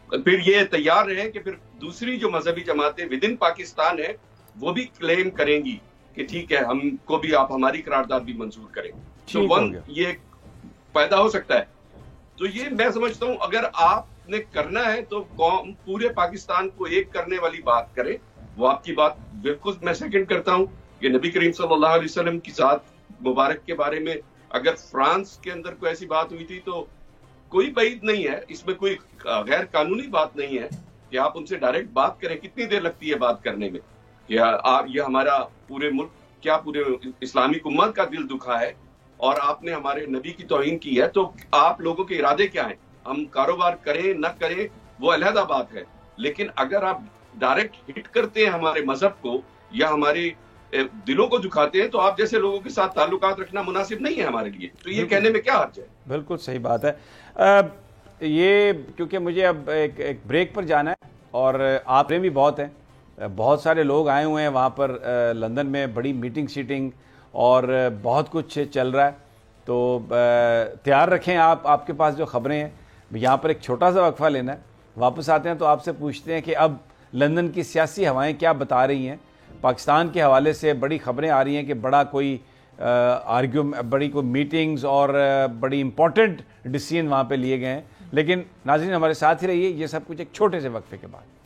پھر یہ تیار رہیں کہ پھر دوسری جو مذہبی جماعتیں ود ان پاکستان ہیں وہ بھی کلیم کریں گی کہ ٹھیک ہے ہم کو بھی آپ ہماری قرارداد بھی منظور کریں. تو یہ پیدا ہو سکتا ہے. تو یہ میں سمجھتا ہوں اگر آپ نے کرنا ہے تو قوم پورے پاکستان کو ایک کرنے والی بات کرے. وہ آپ کی بات بالکل میں سیکنڈ کرتا ہوں کہ نبی کریم صلی اللہ علیہ وسلم کی ذات مبارک کے بارے میں اگر فرانس کے اندر کوئی ایسی بات ہوئی تھی تو کوئی بعید نہیں ہے, اس میں کوئی غیر قانونی بات نہیں ہے کہ آپ ان سے ڈائریکٹ بات کریں. کتنی دیر لگتی ہے بات کرنے میں؟ یہ ہمارا پورے ملک کیا پورے اسلامی امت کا دل دکھا ہے اور آپ نے ہمارے نبی کی توہین کی ہے, تو آپ لوگوں کے ارادے کیا ہیں؟ ہم کاروبار کریں نہ کریں وہ علیحدہ بات ہے, لیکن اگر آپ ڈائریکٹ ہٹ کرتے ہیں ہمارے مذہب کو یا ہمارے دلوں کو دکھاتے ہیں تو آپ جیسے لوگوں کے ساتھ تعلقات رکھنا مناسب نہیں ہے ہمارے لیے. تو یہ کہنے میں کیا حرج ہے؟ بالکل صحیح بات ہے. یہ کیونکہ مجھے اب ایک بریک پر جانا ہے اور آپ بھی بہت ہیں, بہت سارے لوگ آئے ہوئے ہیں وہاں پر لندن میں, بڑی میٹنگ شیٹنگ اور بہت کچھ چل رہا ہے, تو تیار رکھیں آپ کے پاس جو خبریں ہیں. یہاں پر ایک چھوٹا سا وقفہ لینا ہے, واپس آتے ہیں تو آپ سے پوچھتے ہیں کہ اب لندن کی سیاسی ہوائیں کیا بتا رہی ہیں. پاکستان کے حوالے سے بڑی خبریں آ رہی ہیں کہ بڑا کوئی بڑی کوئی میٹنگز اور بڑی امپورٹنٹ ڈیسیژن وہاں پہ لیے گئے ہیں. لیکن ناظرین ہمارے ساتھ ہی رہیے, یہ سب کچھ ایک چھوٹے سے وقفے کے بعد.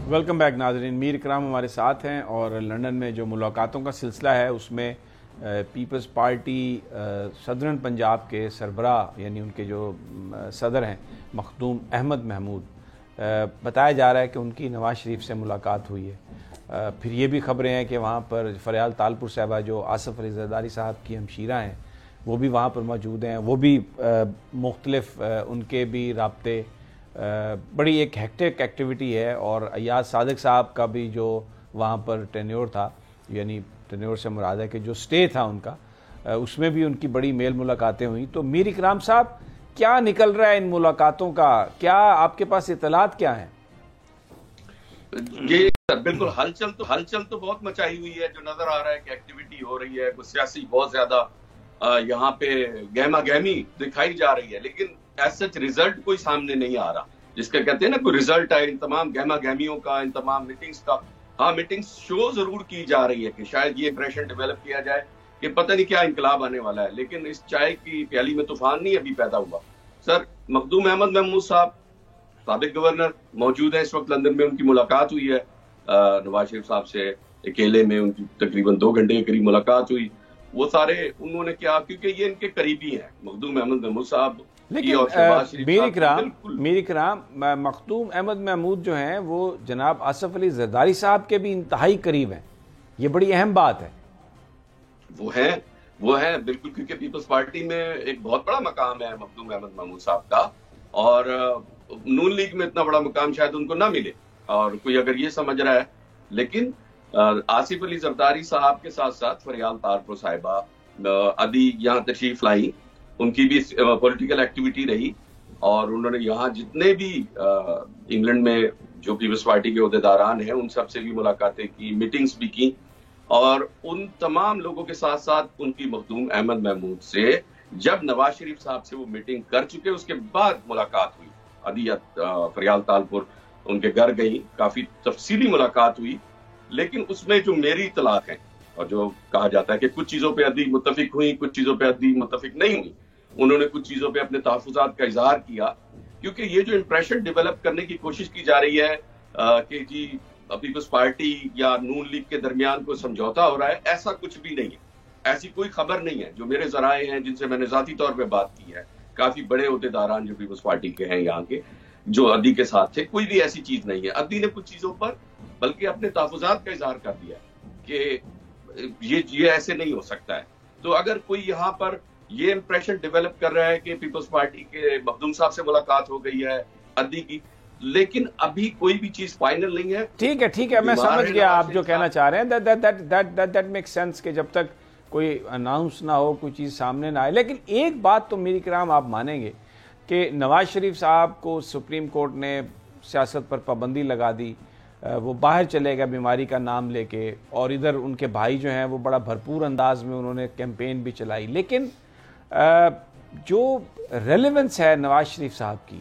ویلکم بیک ناظرین. میر اکرام ہمارے ساتھ ہیں اور لندن میں جو ملاقاتوں کا سلسلہ ہے اس میں پیپلز پارٹی صدرن پنجاب کے سربراہ یعنی ان کے جو صدر ہیں مخدوم احمد محمود، بتایا جا رہا ہے کہ ان کی نواز شریف سے ملاقات ہوئی ہے۔ پھر یہ بھی خبریں ہیں کہ وہاں پر فریال تالپور صاحبہ جو آصف علی زرداری صاحب کی ہمشیرہ ہیں وہ بھی وہاں پر موجود ہیں، وہ بھی مختلف ان کے بھی رابطے، بڑی ایک ہیکٹک ایکٹیویٹی ہے۔ اور ایاز صادق صاحب کا بھی جو وہاں پر ٹینیور تھا، یعنی ٹینیور سے مراد ہے کہ جو سٹے تھا ان کا، اس میں بھی ان کی بڑی میل ملاقاتیں ہوئیں۔ تو میر اکرام صاحب کیا نکل رہا ہے ان ملاقاتوں کا؟ کیا آپ کے پاس اطلاعات کیا ہیں؟ یہ بالکل ہلچل تو بہت مچائی ہوئی ہے، جو نظر آ رہا ہے کہ ایکٹیویٹی ہو رہی ہے، کوئی سیاسی بہت زیادہ یہاں پہ گہما گہمی دکھائی جا رہی ہے، لیکن ایز سچ ریزلٹ کوئی سامنے نہیں آ رہا، جس کا کہتے ہیں نا کوئی ریزلٹ ہے ان تمام گہما گہمیوں کا، ان تمام میٹنگز کا۔ ہاں میٹنگز شو ضرور کی جا رہی ہے کہ شاید یہ امپریشن ڈیولپ کیا جائے کہ پتہ نہیں کیا انقلاب آنے والا ہے، لیکن اس چائے کی پیالی میں طوفان نہیں ابھی پیدا ہوا۔ سر مخدوم احمد محمود صاحب سابق گورنر موجود ہیں اس وقت لندن میں، ان کی ملاقات ہوئی ہے نواز شریف صاحب سے اکیلے میں، ان کی تقریباً 2 گھنٹے کے قریب ملاقات ہوئی۔ وہ سارے انہوں نے کیا، کیونکہ یہ ان کے قریبی ہیں مخدوم احمد محمود صاحب۔ لیکن میر اکرام مخدوم احمد محمود جو ہیں وہ جناب آصف علی زرداری صاحب کے بھی انتہائی قریب ہیں، یہ بڑی اہم بات ہے۔ وہ ہیں بالکل، کیونکہ پیپلز پارٹی میں ایک بہت بڑا مقام ہے مخدوم احمد محمود صاحب کا، اور نون لیگ میں اتنا بڑا مقام شاید ان کو نہ ملے، اور کوئی اگر یہ سمجھ رہا ہے۔ لیکن آصف علی زرداری صاحب کے ساتھ ساتھ فریال تالپور صاحبہ ابھی یہاں تشریف لائی، ان کی بھی پولیٹیکل ایکٹیویٹی رہی، اور انہوں نے یہاں جتنے بھی انگلینڈ میں جو پیپلز پارٹی کے عہدیداران ہیں ان سب سے بھی ملاقاتیں کی، میٹنگز بھی کی، اور ان تمام لوگوں کے ساتھ ساتھ ان کی مخدوم احمد محمود سے جب نواز شریف صاحب سے وہ میٹنگ کر چکے اس کے بعد ملاقات ہوئی، ادی فریال تالپور ان کے گھر گئی، کافی تفصیلی ملاقات ہوئی، لیکن اس میں جو میری اطلاعات ہیں اور جو کہا جاتا ہے کہ کچھ چیزوں پہ ادی متفق ہوئی، کچھ چیزوں پہ ادی متفق نہیں ہوئی، انہوں نے کچھ چیزوں پہ اپنے تحفظات کا اظہار کیا، کیونکہ یہ جو امپریشن ڈیولپ کرنے کی کوشش کی جا رہی ہے کہ جی پیپلز پارٹی یا نون لیگ کے درمیان کوئی سمجھوتا ہو رہا ہے، ایسا کچھ بھی نہیں ہے، ایسی کوئی خبر نہیں ہے۔ جو میرے ذرائع ہیں جن سے میں نے ذاتی طور پہ بات کی ہے، کافی بڑے عہدیداران جو پیپلز پارٹی کے ہیں یہاں کے، جو ادی کے ساتھ تھے، کوئی بھی ایسی چیز نہیں ہے۔ ادی نے کچھ چیزوں پر بلکہ اپنے تحفظات کا اظہار کر دیا کہ یہ ایسے نہیں ہو سکتا ہے۔ تو اگر کوئی یہاں پر یہ امپریشن ڈیولپ کر رہا ہے کہ پیپلز پارٹی کے مخدوم صاحب سے ملاقات ہو گئی ہے ادی کی، لیکن ابھی کوئی بھی چیز فائنل نہیں ہے۔ ٹھیک ہے، میں سمجھ گیا آپ جو کہنا چاہ رہے ہیں، دیٹ میک سینس کہ جب تک کوئی اناؤنس نہ ہو، کوئی چیز سامنے نہ آئے۔ لیکن ایک بات تو میری کرام آپ مانیں گے کہ نواز شریف صاحب کو سپریم کورٹ نے سیاست پر پابندی لگا دی، وہ باہر چلے گا بیماری کا نام لے کے، اور ادھر ان کے بھائی جو ہیں وہ بڑا بھرپور انداز میں انہوں نے کیمپین بھی چلائی، لیکن جو ریلیونس ہے نواز شریف صاحب کی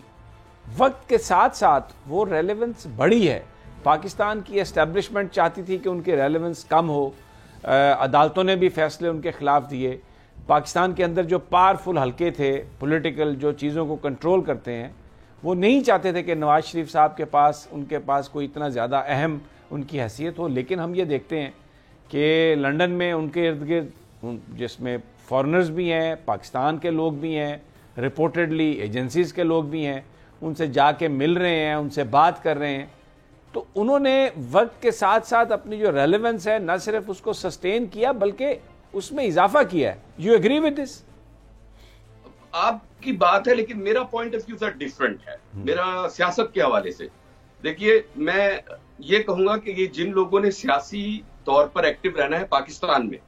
وقت کے ساتھ ساتھ وہ ریلیونس بڑھی ہے۔ پاکستان کی اسٹیبلشمنٹ چاہتی تھی کہ ان کے ریلیونس کم ہو، عدالتوں نے بھی فیصلے ان کے خلاف دیے۔ پاکستان کے اندر جو پاورفل حلقے تھے پولیٹیکل، جو چیزوں کو کنٹرول کرتے ہیں، وہ نہیں چاہتے تھے کہ نواز شریف صاحب کے پاس ان کے پاس کوئی اتنا زیادہ اہم ان کی حیثیت ہو۔ لیکن ہم یہ دیکھتے ہیں کہ لنڈن میں ان کے ارد گرد، جس میں فارنرز بھی ہیں، پاکستان کے لوگ بھی ہیں، رپورٹڈلی ایجنسیز کے لوگ بھی ہیں، ان سے جا کے مل رہے ہیں، ان سے بات کر رہے ہیں، تو انہوں نے وقت کے ساتھ ساتھ اپنی جو ریلیونس ہے نہ صرف اس کو سسٹین کیا بلکہ اس میں اضافہ کیا ہے۔ You agree with this? آپ کی بات ہے، لیکن میرا پوائنٹ آف ویو ڈفرینٹ ہے، میرا سیاست کے حوالے سے۔ دیکھیے، میں یہ کہوں گا کہ یہ جن لوگوں نے سیاسی طور پر ایکٹیو رہنا ہے پاکستان میں،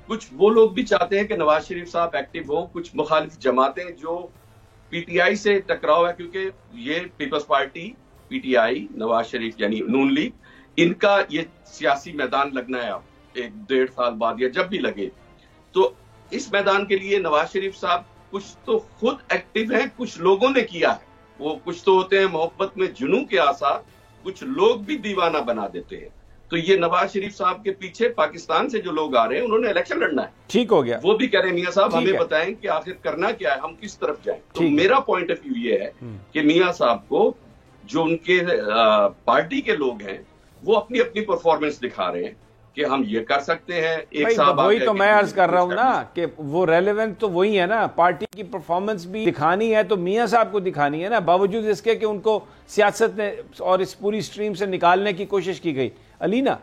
کچھ وہ لوگ بھی چاہتے ہیں کہ نواز شریف صاحب ایکٹیو ہوں، کچھ مخالف جماعتیں جو پی ٹی آئی سے ٹکراؤ ہے، کیونکہ یہ Peoples Party, P T I, Nawaz Sharif یعنی نون لیگ، ان کا یہ سیاسی میدان لگنا ہے اب 1-1.5 سال بعد یا جب بھی لگے، تو اس میدان کے لیے نواز شریف صاحب کچھ تو خود ایکٹیو ہیں، کچھ لوگوں نے کیا ہے، وہ کچھ تو ہوتے ہیں محبت میں جنوں کے آثار، کچھ لوگ بھی دیوانہ بنا دیتے ہیں۔ تو یہ نواز شریف صاحب کے پیچھے پاکستان سے جو لوگ آ رہے ہیں، انہوں نے الیکشن لڑنا ہے، ٹھیک ہو گیا، وہ بھی کہہ رہے ہیں میاں صاحب ہمیں بتائیں کہ آخر کرنا کیا ہے، ہم کس طرف جائیں۔ تو میرا پوائنٹ آف ویو یہ ہے کہ میاں صاحب کو جو ان کے پارٹی کے لوگ ہیں وہ اپنی اپنی پرفارمنس دکھا رہے ہیں، کہ ہم یہ کر سکتے ہیں. ایک صاحب وہی تو میں عرض کر رہا ہوں نا کہ وہ ریلیونٹ تو وہی ہے نا, پارٹی کی پرفارمنس بھی دکھانی ہے تو میاں صاحب کو دکھانی ہے نا, باوجود اس کے کہ ان کو سیاست نے اور اس پوری سٹریم سے نکالنے کی کوشش کی گئی. علینا,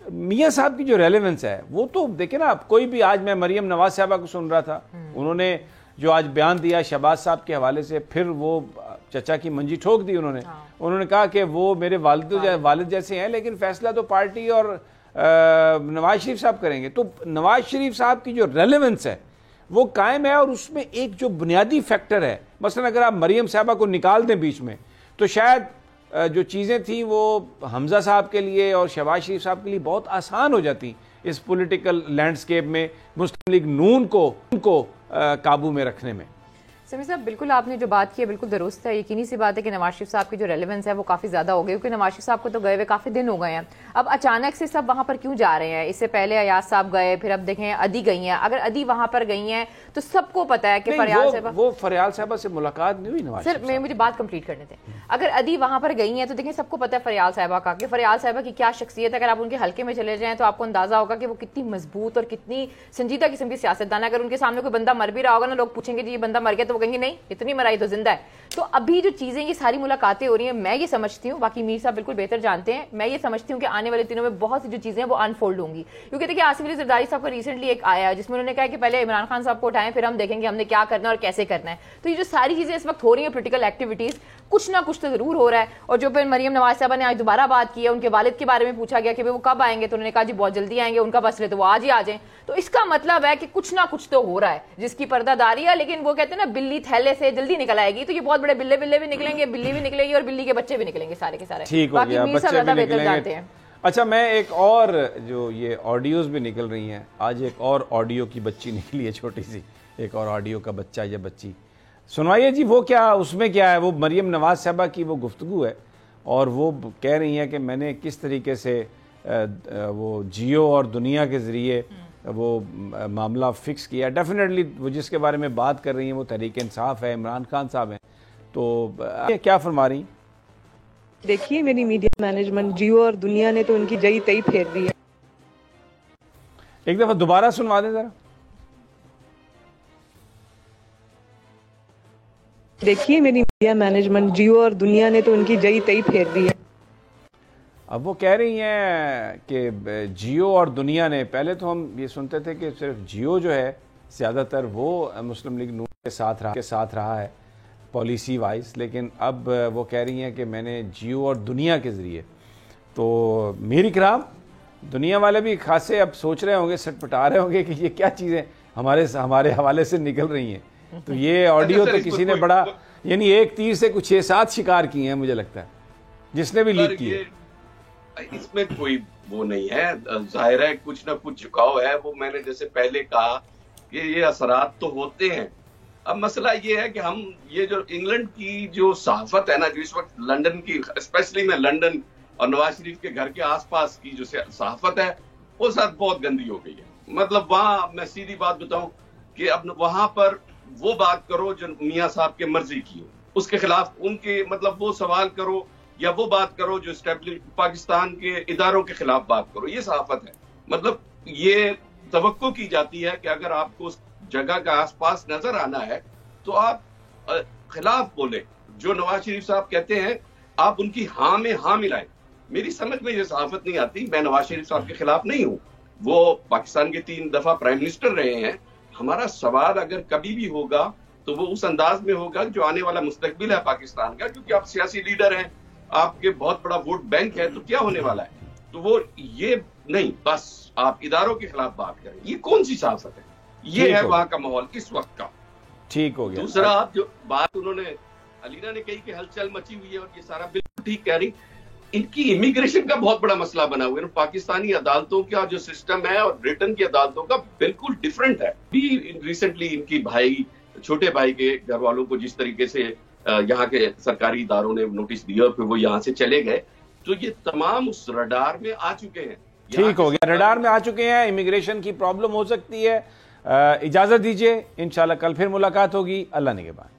میاں صاحب کی جو ریلیونس ہے وہ تو دیکھیں نا, کوئی بھی, آج میں مریم نواز صاحبہ کو سن رہا تھا, انہوں نے جو آج بیان دیا شہباز صاحب کے حوالے سے, پھر وہ چچا کی منجی ٹھوک دی انہوں نے کہا کہ وہ میرے والد جیسے ہیں, لیکن فیصلہ تو پارٹی اور نواز شریف صاحب کریں گے. تو نواز شریف صاحب کی جو ریلیونس ہے وہ قائم ہے, اور اس میں ایک جو بنیادی فیکٹر ہے, مثلا اگر آپ مریم صاحبہ کو نکال دیں بیچ میں, تو شاید جو چیزیں تھیں وہ حمزہ صاحب کے لیے اور شہباز شریف صاحب کے لیے بہت آسان ہو جاتی اس پولیٹیکل لینڈسکیپ میں مسلم لیگ نون کو قابو میں رکھنے میں. سمیع صاحب, بالکل آپ نے جو بات کی ہے بالکل درست ہے. یقینی سی بات ہے کہ نواز شریف صاحب کی جو ریلیونس ہے وہ کافی زیادہ ہو گئی, کیونکہ نواز شریف صاحب کو تو گئے ہوئے کافی دن ہو گئے ہیں. اب اچانک سے سب وہاں پر کیوں جا رہے ہیں؟ اس سے پہلے ایاز صاحب گئے, پھر اب دیکھیں ادی گئی ہیں. اگر ادی وہاں پر گئی ہیں تو سب کو پتا ہے کہ فریال صاحبہ, وہ فریال صاحبہ سے ملاقات نہیں ہوئی نواز سر, مجھے بات کمپلیٹ کرنے دیں. اگر ادی وہاں پر گئی ہیں تو دیکھیں سب کو پتا ہے فریال صاحبہ کا, کہ فریال صاحبہ کی کیا شخصیت ہے. اگر آپ ان کے حلقے میں چلے جائیں تو آپ کو اندازہ ہوگا کہ وہ کتنی مضبوط اور کتنی سنجیدہ قسم کی سیاستدان ہے. اگر ان کے سامنے کوئی بندہ مر بھی رہا ہوگا نا, لوگ پوچھیں گے جی یہ بندہ مر گیا, تو وہ کہیں گے نہیں اتنی مرائی تو زندہ ہے. تو ابھی جو چیزیں یہ ساری ملاقاتیں ہو رہی ہیں, میں یہ سمجھتی ہوں, باقی میر صاحب بالکل بہتر جانتے ہیں, میں یہ سمجھتی ہوں کہ آنے والے دنوں میں بہت سی جو چیزیں ہیں وہ انفولڈ ہوں گی. کیونکہ دیکھیں آصف علی زرداری صاحب کا ریسنٹلی ایک آیا ہے جس میں انہوں نے کہا کہ پہلے عمران خان صاحب کو اٹھائیں, پھر ہم دیکھیں گے ہم نے کیا کرنا ہے اور کیسے کرنا ہے. تو یہ جو ساری چیزیں اس وقت ہو رہی ہیں پولیٹیکل ایکٹیویٹیز, کچھ نہ کچھ تو ضرور ہو رہا ہے. اور جو پھر مریم نواز صاحبہ نے آج دوبارہ بات کی ہے, ان کے والد کے بارے میں پوچھا گیا کہ وہ کب آئیں گے, تو انہوں نے کہا جی بہت جلدی آئیں گے, ان کا بس ہے تو وہ آج ہی آ جائیں. تو اس کا مطلب ہے کہ کچھ نہ کچھ تو ہو رہا ہے جس کی پردہ داری ہے. لیکن وہ کہتے ہیں نا بلی تھیلے سے جلدی نکل آئے گی, تو یہ بہت بڑے بلے بھی نکلیں گے, بلی بھی نکلے گی اور بلی کے بچے بھی نکلیں گے سارے کے سارے. ٹھیک ہو گیا, بچے بھی نکلیں گے. اچھا, میں ایک اور جو یہ آڈیوز بھی نکل رہی ہیں, آج ایک اور آڈیو کی بچی نکلی ہے, چھوٹی سی ایک اور آڈیو کا بچہ یا بچی سنوائیے جی. وہ کیا, اس میں کیا ہے؟ وہ مریم نواز صاحبہ کی وہ گفتگو ہے, اور وہ کہہ رہی ہیں کہ میں نے کس طریقے سے وہ جیو اور دنیا کے ذریعے وہ معاملہ فکس کیا. ڈیفینیٹلی وہ جس کے بارے میں بات کر رہی ہیں وہ تحریک انصاف ہے, عمران خان صاحب ہیں. تو کیا فرما رہی ہیں؟ دیکھیے, میری میڈیا مینجمنٹ جیو اور دنیا نے تو ان کی جئی تئی پھیر دی ہے. ایک دفعہ دوبارہ سنوا دیں ذرا. دیکھیے, میری میڈیا مینجمنٹ جیو اور دنیا نے تو ان کی جئی تئی پھیر دی ہے. اب وہ کہہ رہی ہیں کہ جیو اور دنیا نے, پہلے تو ہم یہ سنتے تھے کہ صرف جیو جو ہے زیادہ تر وہ مسلم لیگ نون کے ساتھ رہا ہے پالیسی وائز, لیکن اب وہ کہہ رہی ہیں کہ میں نے جیو اور دنیا کے ذریعے. تو میری کرام, دنیا والے بھی خاصے اب سوچ رہے ہوں گے, سٹ پٹا رہے ہوں گے کہ یہ کیا چیزیں ہمارے حوالے سے نکل رہی ہیں. تو یہ آڈیو تو کسی نے بڑا, یعنی ایک تیر سے کچھ 6-7 شکار کیے ہیں مجھے لگتا ہے, جس نے بھی لیک کی ہے. اس میں کوئی وہ نہیں ہے, ظاہر ہے کچھ نہ کچھ جھکاؤ ہے. وہ میں نے جیسے پہلے کہا کہ یہ اثرات تو ہوتے ہیں. اب مسئلہ یہ ہے کہ ہم یہ جو انگلینڈ کی جو صحافت ہے نا, جو اس وقت لندن کی, اسپیشلی میں لندن اور نواز شریف کے گھر کے آس پاس کی جو صحافت ہے وہ سب بہت گندی ہو گئی ہے. مطلب وہاں میں سیدھی بات بتاؤں کہ اب وہاں پر وہ بات کرو جو میاں صاحب کے مرضی کی ہو, اس کے خلاف ان کے مطلب وہ سوال کرو, یا وہ بات کرو جو پاکستان کے اداروں کے خلاف بات کرو. یہ صحافت ہے. مطلب یہ توقع کی جاتی ہے کہ اگر آپ کو اس جگہ کا آس پاس نظر آنا ہے تو آپ خلاف بولیں. جو نواز شریف صاحب کہتے ہیں آپ ان کی ہاں میں ہاں ملائیں. میری سمجھ میں یہ صحافت نہیں آتی. میں نواز شریف صاحب کے خلاف نہیں ہوں, وہ پاکستان کے 3 دفعہ پرائم منسٹر رہے ہیں. ہمارا سوال اگر کبھی بھی ہوگا تو وہ اس انداز میں ہوگا جو آنے والا مستقبل ہے پاکستان کا, کیونکہ آپ سیاسی لیڈر ہیں, آپ کے بہت بڑا ووٹ بینک ہے, تو کیا ہونے والا ہے. تو وہ یہ نہیں بس آپ اداروں کے خلاف بات کریں. یہ کون سی صحافت ہے؟ یہ ہے وہاں کا ماحول اس وقت کا. ٹھیک ہو گیا. دوسرا, آپ جو بات انہوں نے علینا نے کہی کہ ہلچل مچی ہوئی ہے, اور یہ سارا بالکل ٹھیک کہہ رہی. ان کی امیگریشن کا بہت بڑا مسئلہ بنا ہوا ہے. پاکستانی عدالتوں کا جو سسٹم ہے اور برٹن کی عدالتوں کا بالکل ڈفرنٹ ہے. ریسنٹلی ان کی چھوٹے بھائی کے گھر والوں کو جس طریقے سے یہاں کے سرکاری اداروں نے نوٹس دیا, پھر وہ یہاں سے چلے گئے, تو یہ تمام اس رڈار میں آ چکے ہیں. ٹھیک ہو گیا, رڈار میں آ چکے ہیں. امیگریشن کی پرابلم ہو سکتی ہے. اجازت دیجیے, انشاءاللہ کل پھر ملاقات ہوگی. اللہ نگہبان.